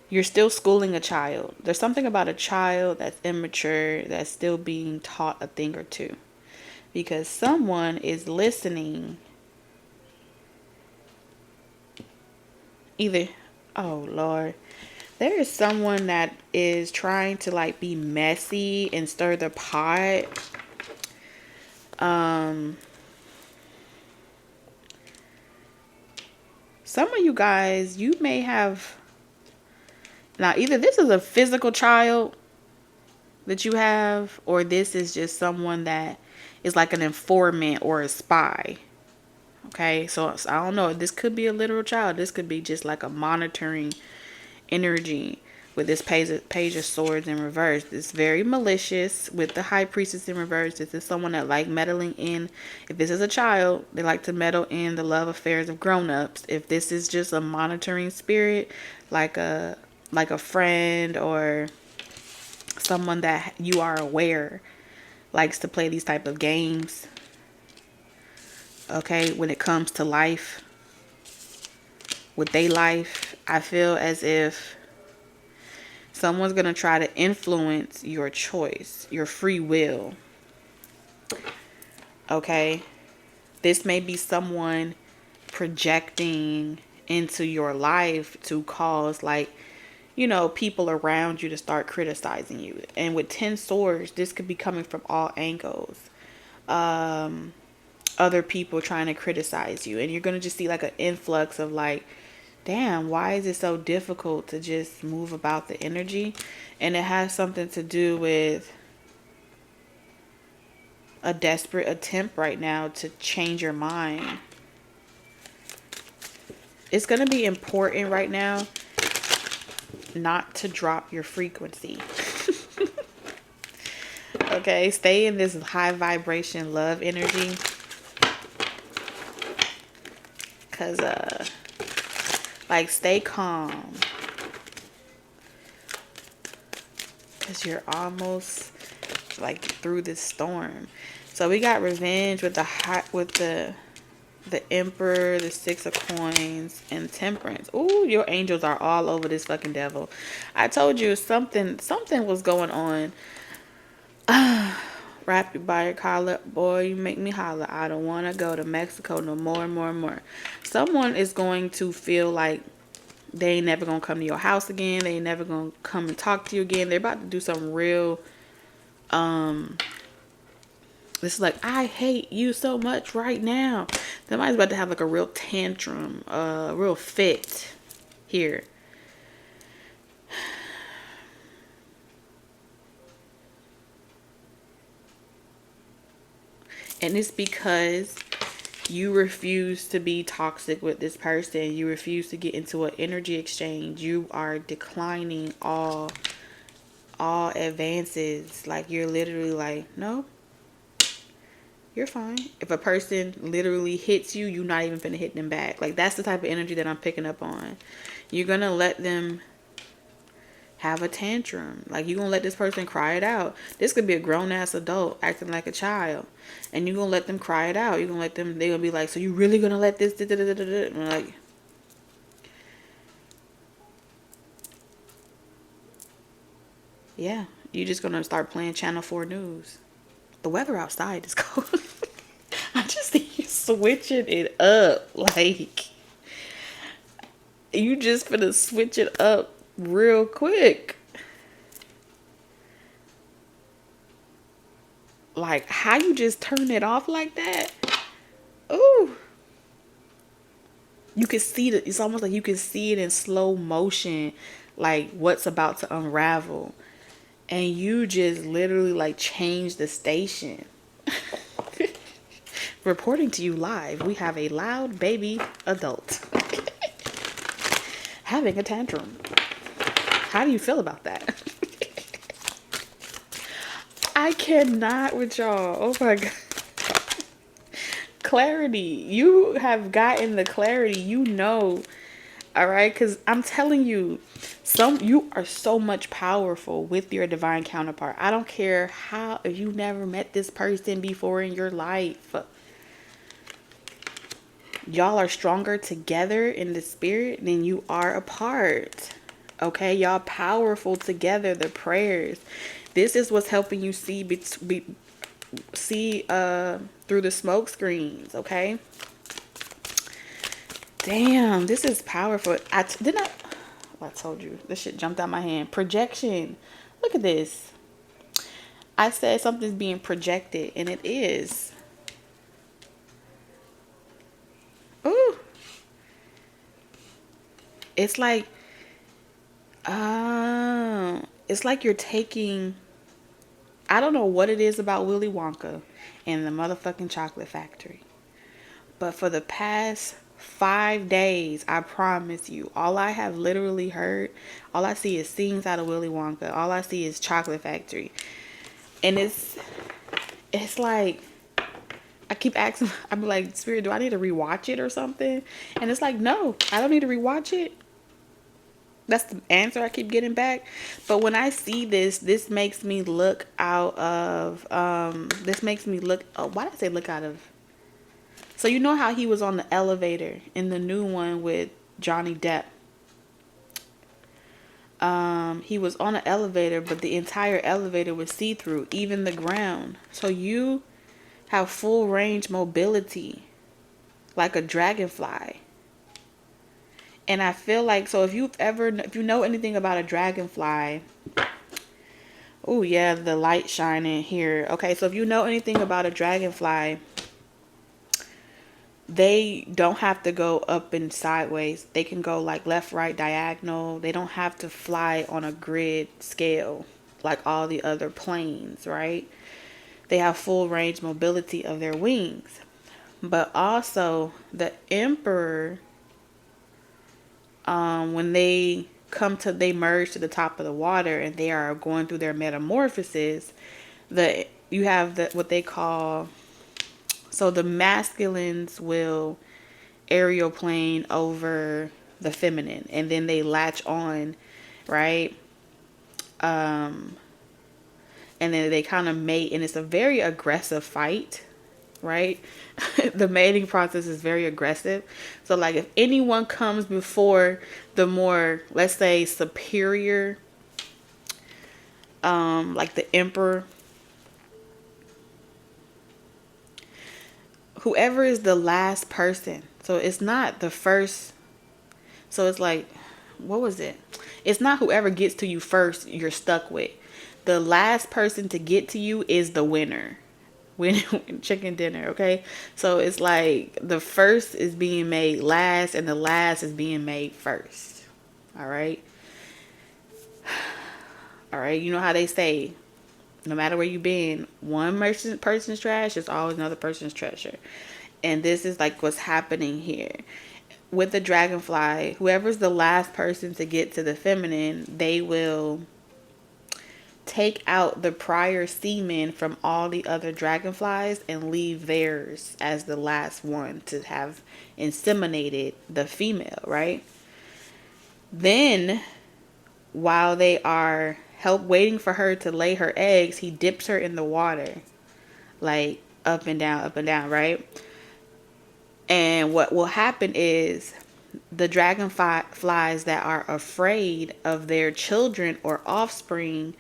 S1: You're still schooling a child. There's something about a child that's immature, that's still being taught a thing or two. Because someone is listening. Either, oh Lord. There is someone that is trying to like be messy and stir the pot. Some of you guys, you may have, now either this is a physical child that you have, or this is just someone that is like an informant or a spy. Okay, so I don't know. This could be a literal child. This could be just like a monitoring energy with this page of swords in reverse. It's very malicious with the high priestess in reverse. This is someone that like meddling in. If this is a child, they like to meddle in the love affairs of grown-ups. If this is just a monitoring spirit, like a friend or someone that you are aware likes to play these type of games, okay, when it comes to life, with their life, I feel as if someone's going to try to influence your choice, your free will. Okay? This may be someone projecting into your life to cause, like, you know, people around you to start criticizing you. And with 10 swords, this could be coming from all angles. Other people trying to criticize you. And you're going to just see like an influx of like, damn, why is it so difficult to just move about the energy? And it has something to do with a desperate attempt right now to change your mind. It's going to be important right now not to drop your frequency. Okay, stay in this high vibration love energy. Because, like, stay calm. Because you're almost, like, through this storm. So we got revenge with the Emperor, the Six of Coins, and Temperance. Ooh, your angels are all over this fucking devil. I told you something was going on. Wrap you by your collar. Boy, you make me holler. I don't want to go to Mexico no more and more and more. Someone is going to feel like they ain't never going to come to your house again. They ain't never going to come and talk to you again. They're about to do some real, this is like, I hate you so much right now. Somebody's about to have like a real tantrum, real fit here. And it's because you refuse to be toxic with this person. You refuse to get into an energy exchange. You are declining all advances. Like, you're literally like, no, you're fine. If a person literally hits you, you're not even finna hit them back. Like, that's the type of energy that I'm picking up on. You're gonna let them have a tantrum. Like, you're gonna let this person cry it out. This could be a grown-ass adult acting like a child. And you're gonna let them cry it out. You're gonna let them, they're gonna be like, so you really gonna let this, and I'm like, yeah, you're just gonna start playing Channel 4 News. The weather outside is cold. I just think you're switching it up. Like, you just finna switch it up real quick. Like, how you just turn it off like that? Ooh. You can see it. It's almost like you can see it in slow motion. Like, what's about to unravel. And you just literally, like, change the station. Reporting to you live, we have a loud baby adult having a tantrum. How do you feel about that? I cannot with y'all. Oh my God. Clarity. You have gotten the clarity. You know. All right. Because I'm telling you, you are so much powerful with your divine counterpart. I don't care how, if you never met this person before in your life. Y'all are stronger together in the spirit than you are apart. Okay, y'all powerful together. The prayers. This is what's helping you see through the smoke screens. Okay. Damn, this is powerful. I told you. This shit jumped out my hand. Projection. Look at this. I said something's being projected, and it is. Ooh. It's like, it's like you're taking, I don't know what it is about Willy Wonka and the motherfucking chocolate factory. But for the past 5 days, I promise you, all I have literally heard, all I see is scenes out of Willy Wonka. All I see is chocolate factory. And it's like, I keep asking, I'm like, Spirit, do I need to rewatch it or something? And it's like, no, I don't need to rewatch it. That's the answer I keep getting back. But when I see this makes me look out of, this makes me look, oh, why did I say look out of? So you know how he was on the elevator in the new one with Johnny Depp? He was on an elevator, but the entire elevator was see-through, even the ground. So you have full range mobility, like a dragonfly. And I feel like, so if you know anything about a dragonfly, oh yeah, the light shining here. Okay, so if you know anything about a dragonfly, they don't have to go up and sideways. They can go like left, right, diagonal. They don't have to fly on a grid scale like all the other planes, right? They have full range mobility of their wings. But also the emperor, when they merge to the top of the water and they are going through their metamorphosis, you have what they call, so the masculines will aerial plane over the feminine, and then they latch on, right? And then they kind of mate, and it's a very aggressive fight, right? The mating process is very aggressive. So like if anyone comes before the more, let's say, superior, like the emperor, whoever is the last person, so it's not the first, so it's like, what was it? It's not whoever gets to you first you're stuck with. The last person to get to you is the winner. Chicken dinner, okay? So it's like the first is being made last and the last is being made first. All right? All right, you know how they say, no matter where you've been, one person's trash is always another person's treasure. And this is like what's happening here. With the dragonfly, whoever's the last person to get to the feminine, they will take out the prior semen from all the other dragonflies and leave theirs as the last one to have inseminated the female, right? Then, while they are waiting for her to lay her eggs, he dips her in the water, like up and down, right? And what will happen is the dragonflies that are afraid of their children or offspring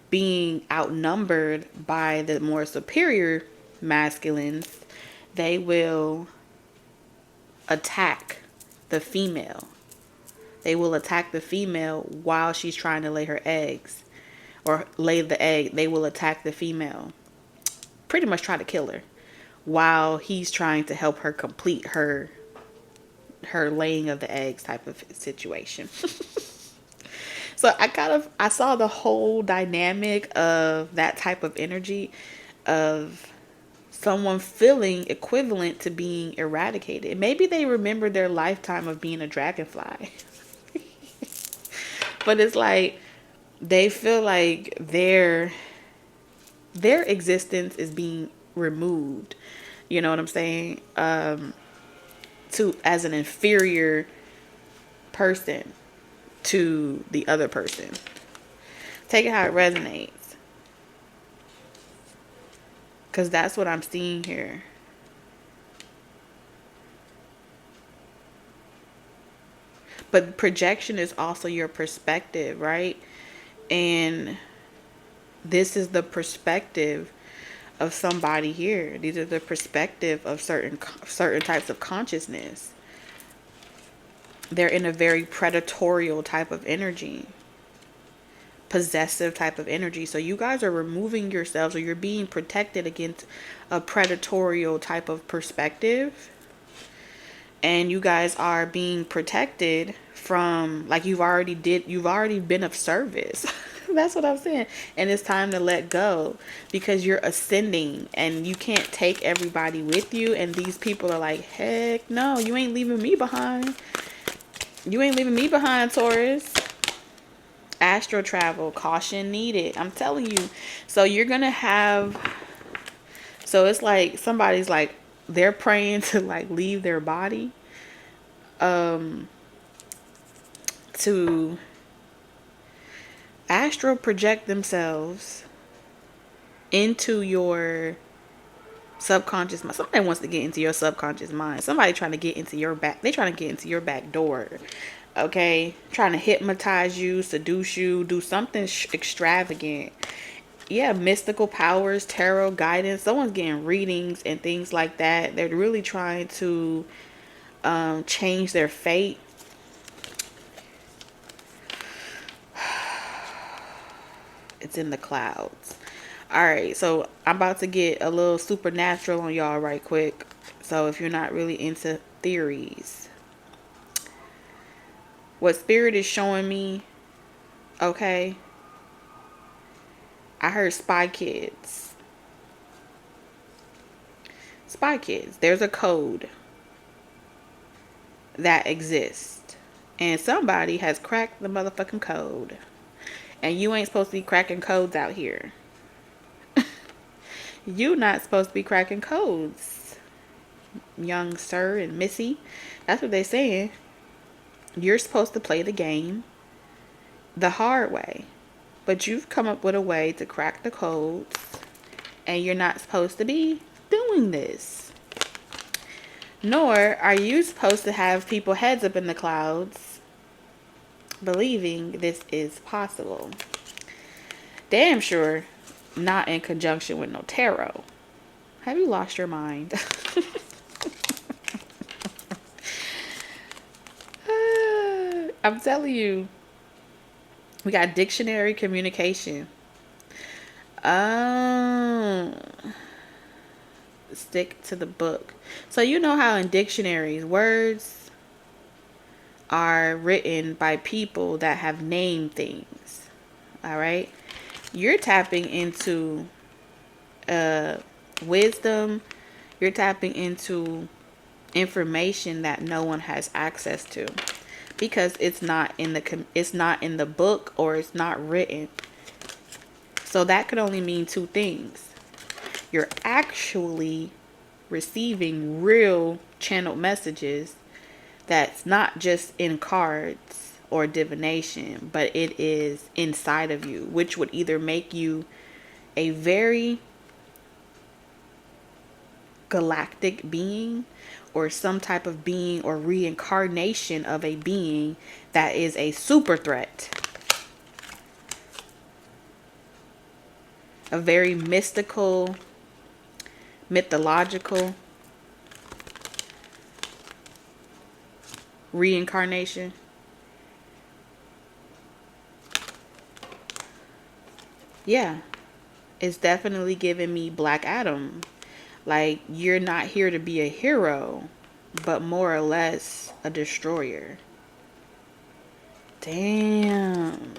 S1: being outnumbered by the more superior masculines, they will attack the female. They will attack the female while she's trying to lay her eggs or lay the egg. They will attack the female, pretty much try to kill her while he's trying to help her complete her laying of the eggs type of situation. So I saw the whole dynamic of that type of energy of someone feeling equivalent to being eradicated. Maybe they remember their lifetime of being a dragonfly. But it's like they feel like their existence is being removed. You know what I'm saying? As an inferior person to the other person. Take it how it resonates. Because that's what I'm seeing here. But projection is also your perspective, right? And this is the perspective of somebody here. These are the perspective of certain types of consciousness. they're in a very predatorial type of energy, possessive type of energy. So you guys are removing yourselves, or you're being protected against a predatorial type of perspective. And you guys are being protected from, like, you've already been of service. That's what I'm saying. And it's time to let go, because you're ascending and you can't take everybody with you. And these people are like, heck no, you ain't leaving me behind. You ain't leaving me behind, Taurus. Astral travel, caution needed. I'm telling you. So you're going to have, so it's like somebody's like, they're praying to like leave their body, to astral project themselves into your subconscious mind. Somebody wants to get into your subconscious mind. Somebody trying to get into your back. They trying to get into your back door. Okay, trying to hypnotize you, seduce you, do something extravagant. Yeah, mystical powers, tarot guidance. Someone's getting readings and things like that. They're really trying to change their fate. It's in the clouds. All right, so I'm about to get a little supernatural on y'all right quick. So if you're not really into theories, what spirit is showing me, okay, I heard spy kids. Spy kids. There's a code that exists, and somebody has cracked the motherfucking code. And you ain't supposed to be cracking codes out here. You not supposed to be cracking codes, young sir and missy. That's what they're saying. You're supposed to play the game the hard way. But you've come up with a way to crack the codes, and you're not supposed to be doing this. Nor are you supposed to have people heads up in the clouds believing this is possible. Damn sure not in conjunction with no tarot. Have you lost your mind? I'm telling you, we got dictionary communication. Stick to the book. So you know how in dictionaries, words are written by people that have named things. All right. You're tapping into wisdom. You're tapping into information that no one has access to, because it's not in the book, or it's not written. So that could only mean two things. You're actually receiving real channeled messages that's not just in cards or divination, but it is inside of you, which would either make you a very galactic being, or some type of being or reincarnation of a being that is a super threat. A very mystical, mythological reincarnation. Yeah, it's definitely giving me Black Adam. Like, you're not here to be a hero, but more or less a destroyer. Damn.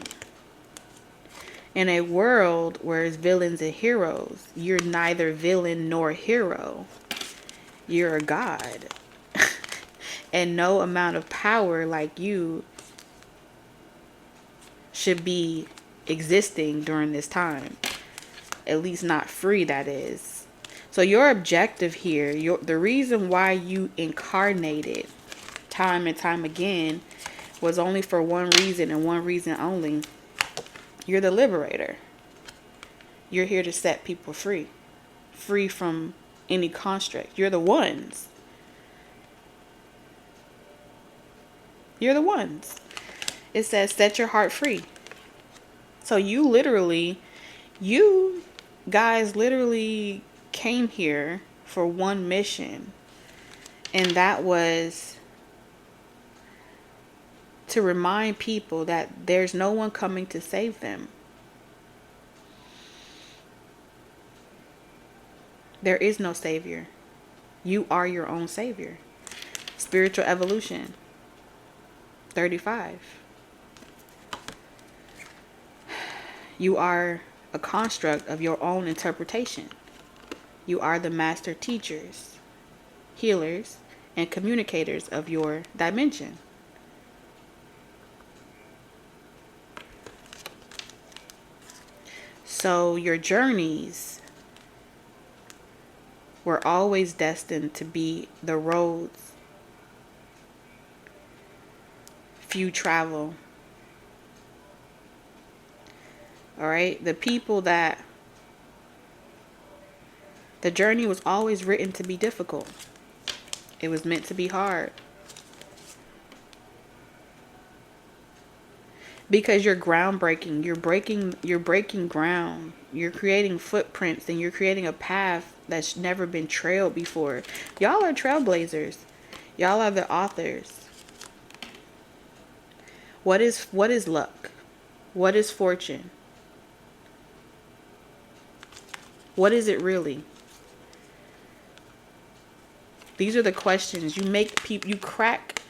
S1: In a world where it's villains and heroes, you're neither villain nor hero. You're a god. And no amount of power like you should be existing during this time. At least not free, that is. So your objective here, the reason why you incarnated time and time again, was only for one reason, and one reason only. You're the liberator. You're here to set people free. Free from any construct. You're the ones. You're the ones. It says set your heart free. So you guys literally came here for one mission. And that was to remind people that there's no one coming to save them. There is no savior. You are your own savior. Spiritual evolution. 35. You are a construct of your own interpretation. You are the master teachers, healers, and communicators of your dimension. So your journeys were always destined to be the roads few travel. All right? The journey was always written to be difficult. It was meant to be hard. Because you're groundbreaking. You're breaking ground. You're creating footprints, and you're creating a path that's never been trailed before. Y'all are trailblazers. Y'all are the authors. What is luck? What is fortune? What is it really? These are the questions. You make people, you crack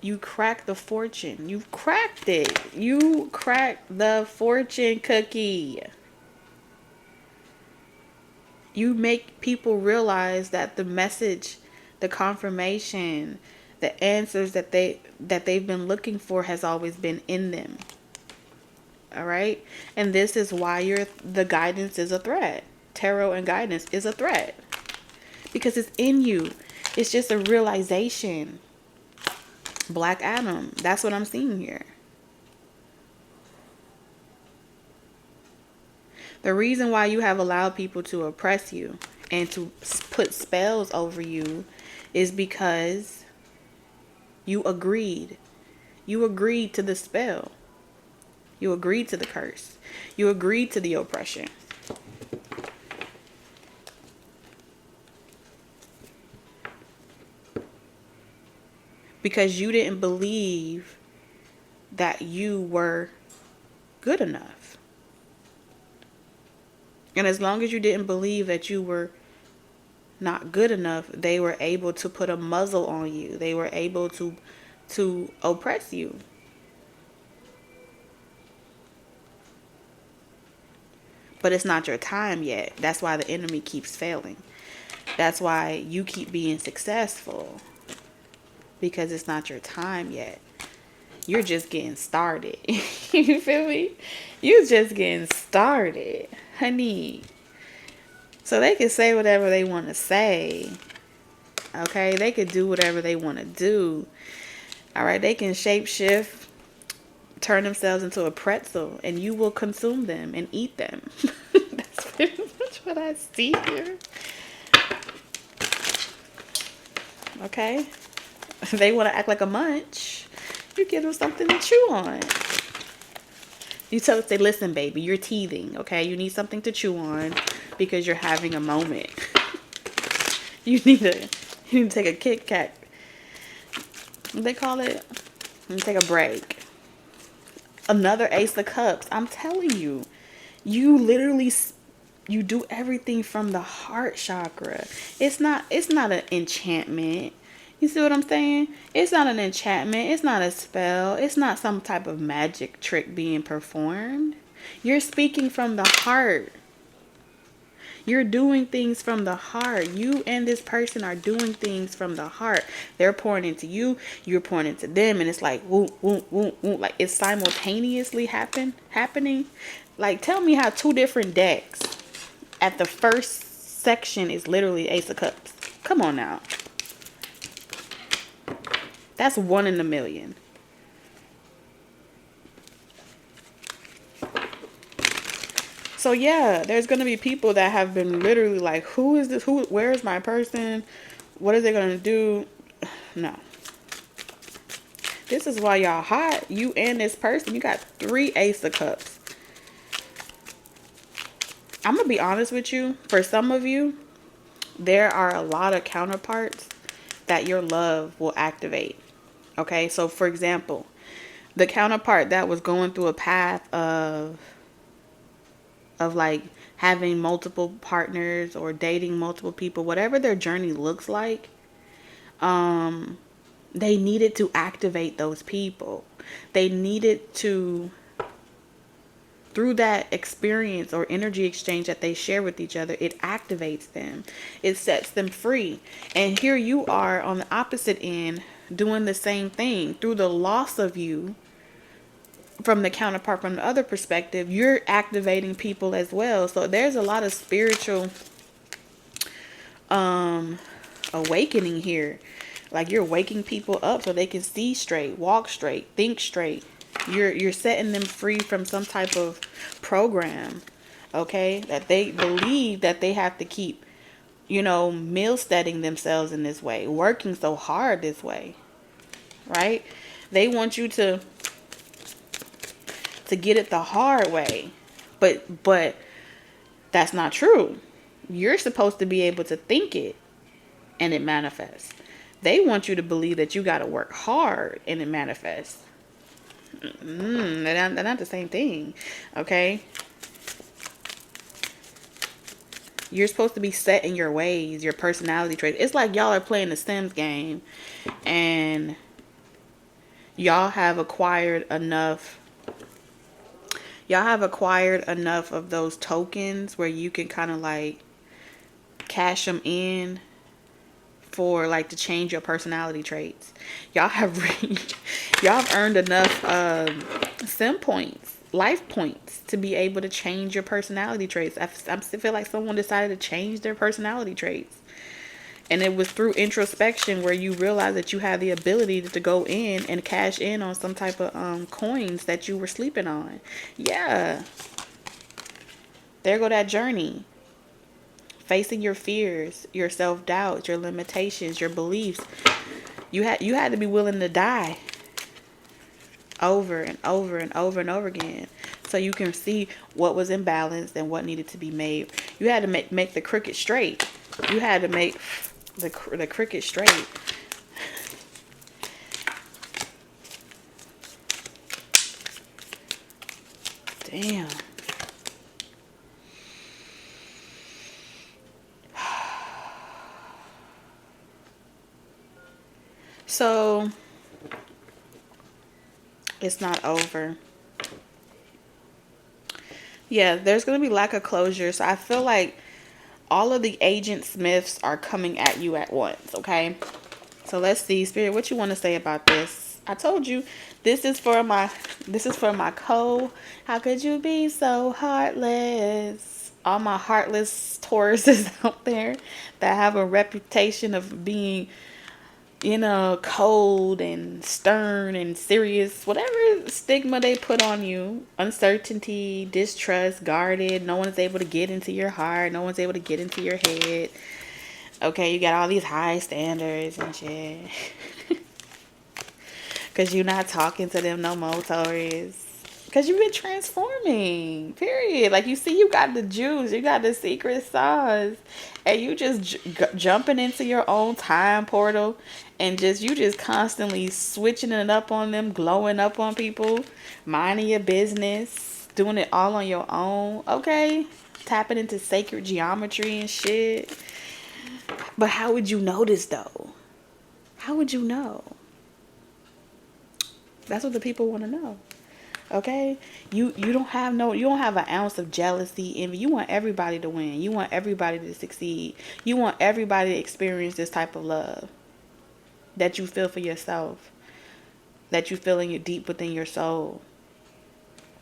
S1: the fortune. You've cracked it. You cracked the fortune cookie. You make people realize that the message, the confirmation, the answers that they've been looking for has always been in them. All right? And this is why the guidance is a threat. Tarot and guidance is a threat. Because it's in you. It's just a realization. Black Adam. That's what I'm seeing here. The reason why you have allowed people to oppress you and to put spells over you is because you agreed. You agreed to the spell. You agreed to the curse. You agreed to the oppression. Because you didn't believe that you were good enough. And as long as you didn't believe that you were not good enough, they were able to put a muzzle on you. They were able to oppress you. But it's not your time yet. That's why the enemy keeps failing. That's why you keep being successful. Because it's not your time yet. You're just getting started. You feel me? You're just getting started, honey. So they can say whatever they want to say. Okay? They can do whatever they want to do. All right? They can shapeshift, turn themselves into a pretzel, and you will consume them and eat them. That's pretty much what I see here. Okay? They want to act like a munch. You give them something to chew on. You say, listen, baby, you're teething, okay? You need something to chew on because you're having a moment. You need to take a Kit Kat. What they call it? Take a break. Another Ace of Cups. I'm telling you, you literally, you do everything from the heart chakra. It's not an enchantment. You see what I'm saying? It's not an enchantment. It's not a spell. It's not some type of magic trick being performed. You're speaking from the heart. You're doing things from the heart. You and this person are doing things from the heart. They're pouring into you. You're pouring into them. And it's like, woo, woo, woo, woo. Like it's simultaneously happening. Like tell me how two different decks at the first section is literally Ace of Cups. Come on now. That's 1 in a million. So yeah, there's going to be people that have been literally like, who is this? Where is my person? What are they going to do? No. This is why y'all hot. You and this person. You got 3 Ace of Cups. I'm going to be honest with you. For some of you, there are a lot of counterparts that your love will activate. Okay, so for example, the counterpart that was going through a path of like having multiple partners or dating multiple people, whatever their journey looks like, they needed to activate those people. They needed to, through that experience or energy exchange that they share with each other, it activates them. It sets them free. And here you are on the opposite end doing the same thing. Through the loss of you, from the counterpart, from the other perspective, you're activating people as well. So there's a lot of spiritual awakening here. Like, you're waking people up so they can see straight, walk straight, think straight. You're setting them free from some type of program, okay, that they believe that they have to keep, meal steading themselves in this way, working so hard this way, right? They want you to get it the hard way, but that's not true. You're supposed to be able to think it and it manifests. They want you to believe that you got to work hard and it manifests. They're not the same thing, okay? You're supposed to be set in your ways, your personality traits. It's like y'all are playing the Sims game and y'all have acquired enough of those tokens where you can kind of like cash them in for like to change your personality traits. Y'all have earned enough sim points, life points, to be able to change your personality traits. I feel like someone decided to change their personality traits, and it was through introspection where you realize that you have the ability to go in and cash in on some type of coins that you were sleeping on. Yeah, there go that journey. Facing your fears, your self-doubt, your limitations, your beliefs. You had to be willing to die over and over and over and over again so you can see what was imbalanced and what needed to be made. You had to make the crooked straight. You had to make the crooked straight. Damn. So, it's not over. Yeah, there's going to be lack of closure. So I feel like all of the Agent Smiths are coming at you at once, okay? So let's see, Spirit, what you want to say about this? I told you, this is for my how could you be so heartless? All my heartless Tauruses out there that have a reputation of being, cold and stern and serious, whatever stigma they put on you, uncertainty, distrust, guarded, no one's able to get into your heart, no one's able to get into your head. Okay, you got all these high standards and shit. Because you're not talking to them no more, Taurus. Because you've been transforming, period. Like, you see, you got the juice, you got the secret sauce, and you just jumping into your own time portal, and you just constantly switching it up on them, glowing up on people, minding your business, doing it all on your own, okay? Tapping into sacred geometry and shit. But how would you know this, though? How would you know? That's what the people want to know. Okay, you don't have an ounce of jealousy, envy. You want everybody to win. You want everybody to succeed. You want everybody to experience this type of love that you feel for yourself, that you feel deep within your soul.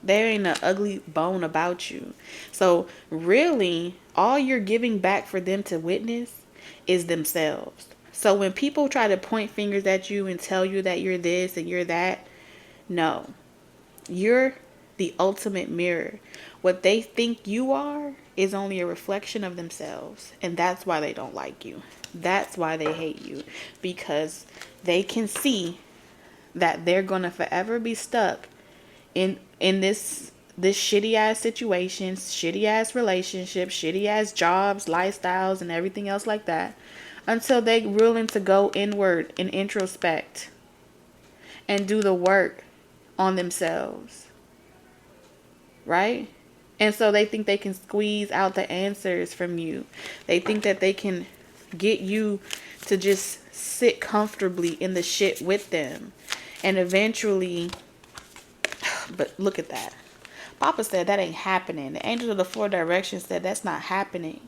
S1: There ain't an ugly bone about you. So really, all you're giving back for them to witness is themselves. So when people try to point fingers at you and tell you that you're this and you're that, no. You're the ultimate mirror. What they think you are is only a reflection of themselves. And that's why they don't like you. That's why they hate you. Because they can see that they're going to forever be stuck in this shitty ass situation, shitty ass relationships, shitty ass jobs, lifestyles, and everything else like that, until they're willing to go inward and introspect and do the work on themselves, right? And so they think they can squeeze out the answers from you. They think that they can get you to just sit comfortably in the shit with them. And eventually, but look at that. Papa said that ain't happening. The angels of the four directions said that's not happening.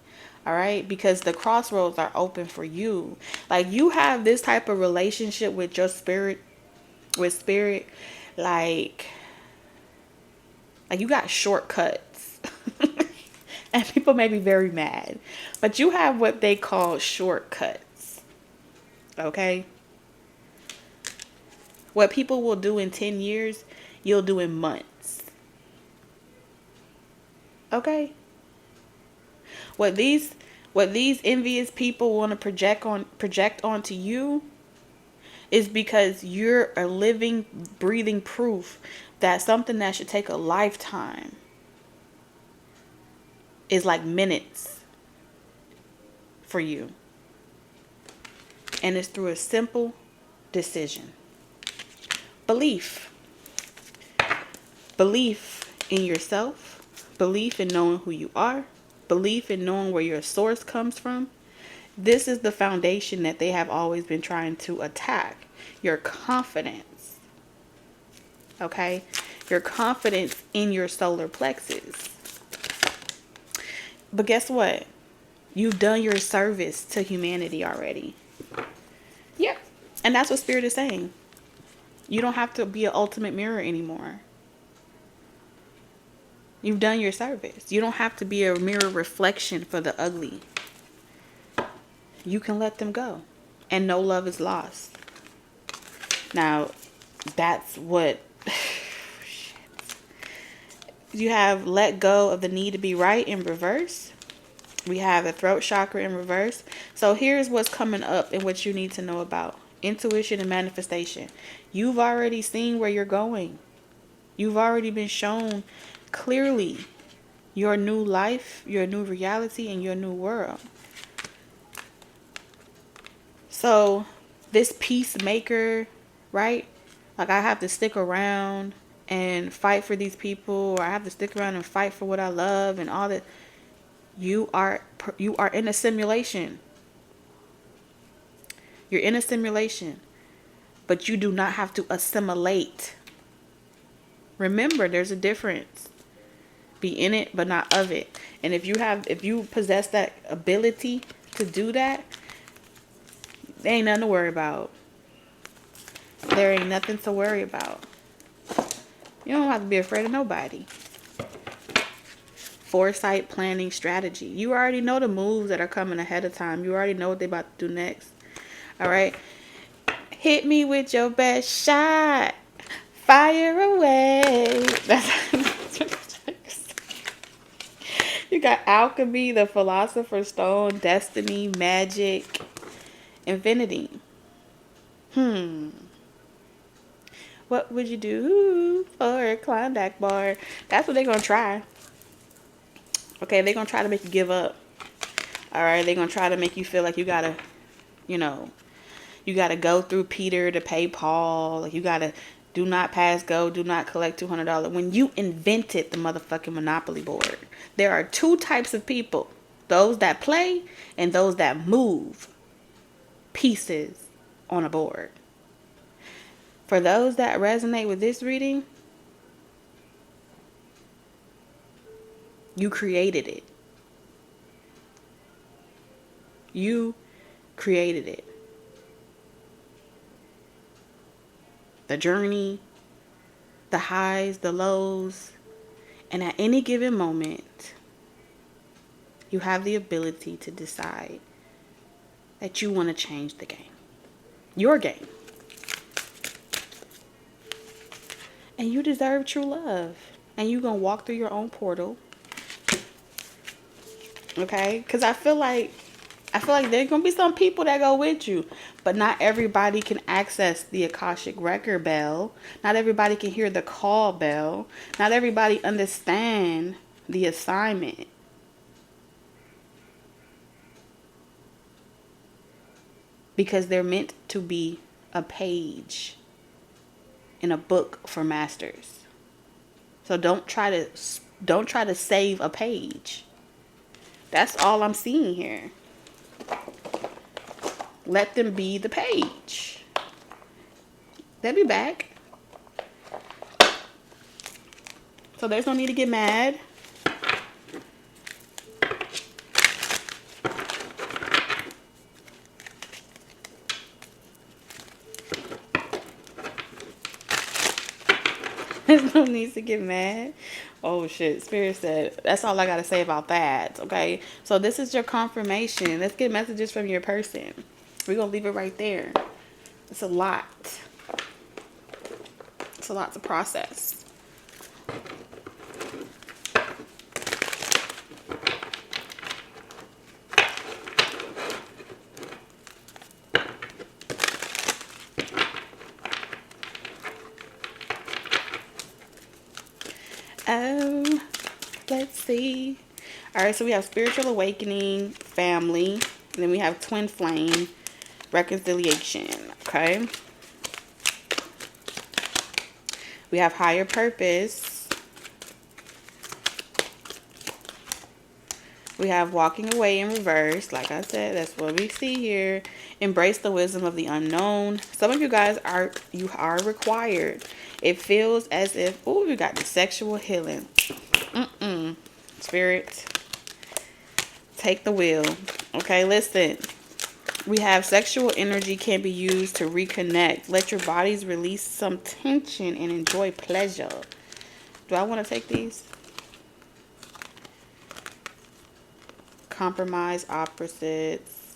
S1: All right? Because the crossroads are open for you. Like, you have this type of relationship with your spirit, like you got shortcuts. And people may be very mad, but you have what they call shortcuts. Okay? What people will do in 10 years, you'll do in months. Okay? What these envious people want to project onto you is because you're a living, breathing proof that something that should take a lifetime is like minutes for you. And it's through a simple decision. Belief. Belief in yourself. Belief in knowing who you are. Belief in knowing where your source comes from. This is the foundation that they have always been trying to attack. Your confidence. Okay? Your confidence in your solar plexus. But guess what? You've done your service to humanity already. Yep. And that's what Spirit is saying. You don't have to be an ultimate mirror anymore. You've done your service. You don't have to be a mirror reflection for the ugly. You can let them go. And no love is lost. Now, that's what... You have let go of the need to be right in reverse. We have the throat chakra in reverse. So here's what's coming up and what you need to know about. Intuition and manifestation. You've already seen where you're going. You've already been shown clearly your new life, your new reality, and your new world. So this peacemaker, right? Like, I have to stick around and fight for these people, or I have to stick around and fight for what I love and all that. You are in a simulation. You're in a simulation, but you do not have to assimilate. Remember, there's a difference. Be in it, but not of it. And if you possess that ability to do that, there ain't nothing to worry about. There ain't nothing to worry about. You don't have to be afraid of nobody. Foresight, planning, strategy. You already know the moves that are coming ahead of time. You already know what they're about to do next. All right. Hit me with your best shot. Fire away. You got alchemy, the philosopher's stone, destiny, magic, infinity. What would you do for a Klondike bar? That's what they're going to try. Okay, they're going to try to make you give up. All right, they're going to try to make you feel like you got to, you got to go through Peter to pay Paul. Like, you got to do not pass go, do not collect $200. When you invented the motherfucking Monopoly board, there are two types of people. Those that play and those that move pieces on a board. For those that resonate with this reading, you created it. You created it. The journey, the highs, the lows, and at any given moment, you have the ability to decide that you want to change the game. Your game. And you deserve true love. And you're going to walk through your own portal. Okay? Because I feel like there's going to be some people that go with you. But not everybody can access the Akashic Record bell. Not everybody can hear the call bell. Not everybody understand the assignment. Because they're meant to be a page in a book for masters. So don't try to save a page. That's all I'm seeing here. Let them be the page. They'll be back. So there's no need to get mad. There's no need to get mad. Oh shit, Spirit said, that's all I gotta say about that. Okay, so this is your confirmation. Let's get messages from your person. We're gonna leave it right there. It's a lot. It's a lot to process. Let's see. All right, so we have spiritual awakening, family, and then we have twin flame, reconciliation. Okay, we have higher purpose. We have walking away in reverse. Like I said, that's what we see here. Embrace the wisdom of the unknown. Some of you guys are required. It feels as if, oh, we got the sexual healing. Spirit, take the wheel. Okay, listen. We have sexual energy can be used to reconnect. Let your bodies release some tension and enjoy pleasure. Do I want to take these? Compromise opposites.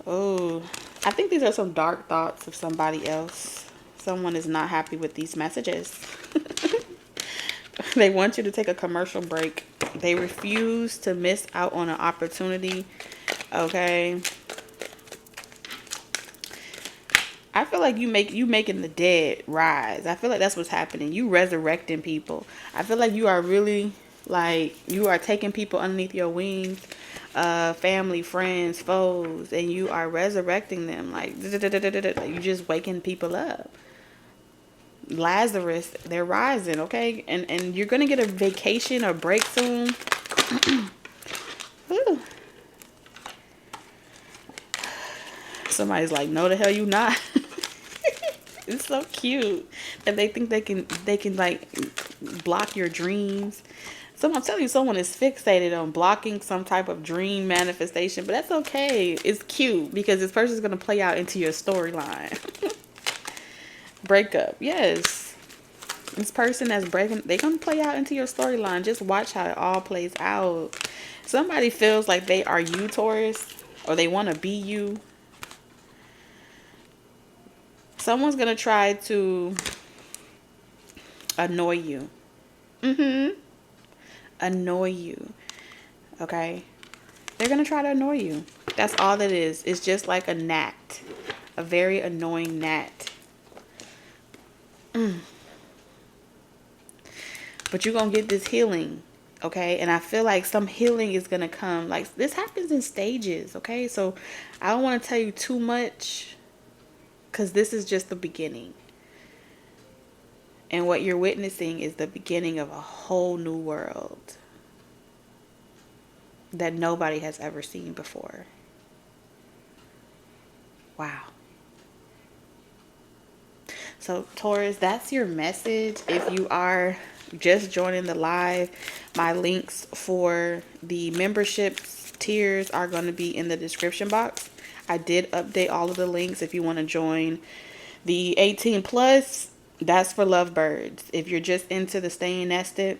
S1: Oh, I think these are some dark thoughts of somebody else. Someone is not happy with these messages. They want you to take a commercial break. They refuse to miss out on an opportunity. Okay. I feel like you making the dead rise. I feel like that's what's happening. You resurrecting people. I feel like you are really, like, you are taking people underneath your wings, family, friends, foes, and you are resurrecting them. Like, you just waking people up. Lazarus, they're rising, okay? And you're gonna get a vacation or break soon. Somebody's like, no, the hell you not. It's so cute that they think they can like block your dreams. I'm telling you, someone is fixated on blocking some type of dream manifestation, but that's okay. It's cute because this person's gonna play out into your storyline. Breakup, yes. This person that's breaking, they're gonna play out into your storyline. Just watch how it all plays out. Somebody feels like they are you, Taurus, or they want to be you. Someone's gonna try to annoy you. Annoy you. Okay? They're gonna try to annoy you. That's all that is. It's just like a gnat. A very annoying gnat. But you're gonna get this healing. Okay? And I feel like some healing is gonna come. Like, this happens in stages. Okay? So I don't want to tell you too much, because this is just the beginning. And what you're witnessing is the beginning of a whole new world that nobody has ever seen before. Wow. So, Taurus, that's your message. If you are just joining the live, my links for the memberships tiers are going to be in the description box. I did update all of the links. If you want to join the 18 plus, that's for lovebirds. If you're just into the staying nested,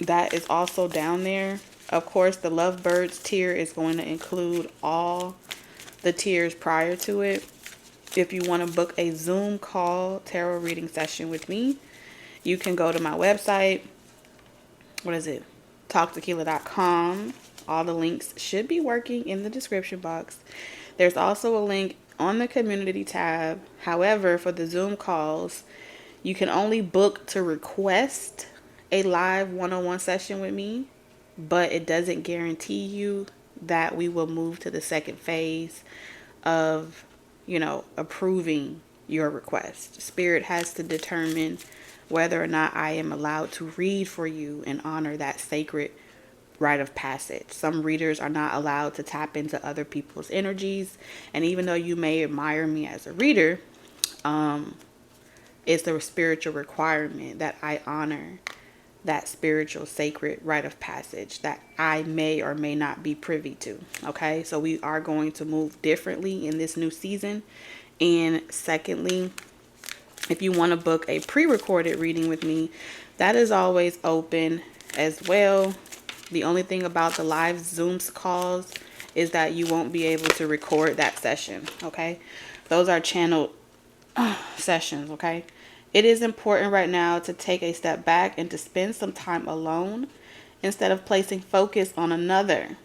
S1: that is also down there. Of course, the lovebirds tier is going to include all the tiers prior to it. If you want to book a Zoom call tarot reading session with me, you can go to my website. What is it? talktequila.com. All the links should be working in the description box. There's also a link on the community tab. However, for the Zoom calls, you can only book to request a live one-on-one session with me, but it doesn't guarantee you that we will move to the second phase of, approving your request. Spirit has to determine whether or not I am allowed to read for you and honor that sacred rite of passage. Some readers are not allowed to tap into other people's energies. And even though you may admire me as a reader, it's a spiritual requirement that I honor that spiritual sacred rite of passage that I may or may not be privy to. Okay, so we are going to move differently in this new season. And secondly, if you want to book a pre-recorded reading with me, that is always open as well. The only thing about the live Zoom calls is that you won't be able to record that session. Okay, those are channeled sessions. Okay, it is important right now to take a step back and to spend some time alone instead of placing focus on another.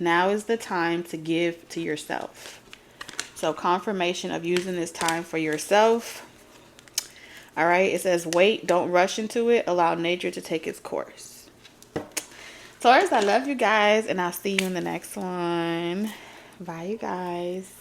S1: Now is the time to give to yourself. So confirmation of using this time for yourself. All right, it says wait, don't rush into it. Allow nature to take its course. Taurus, I love you guys, and I'll see you in the next one. Bye, you guys.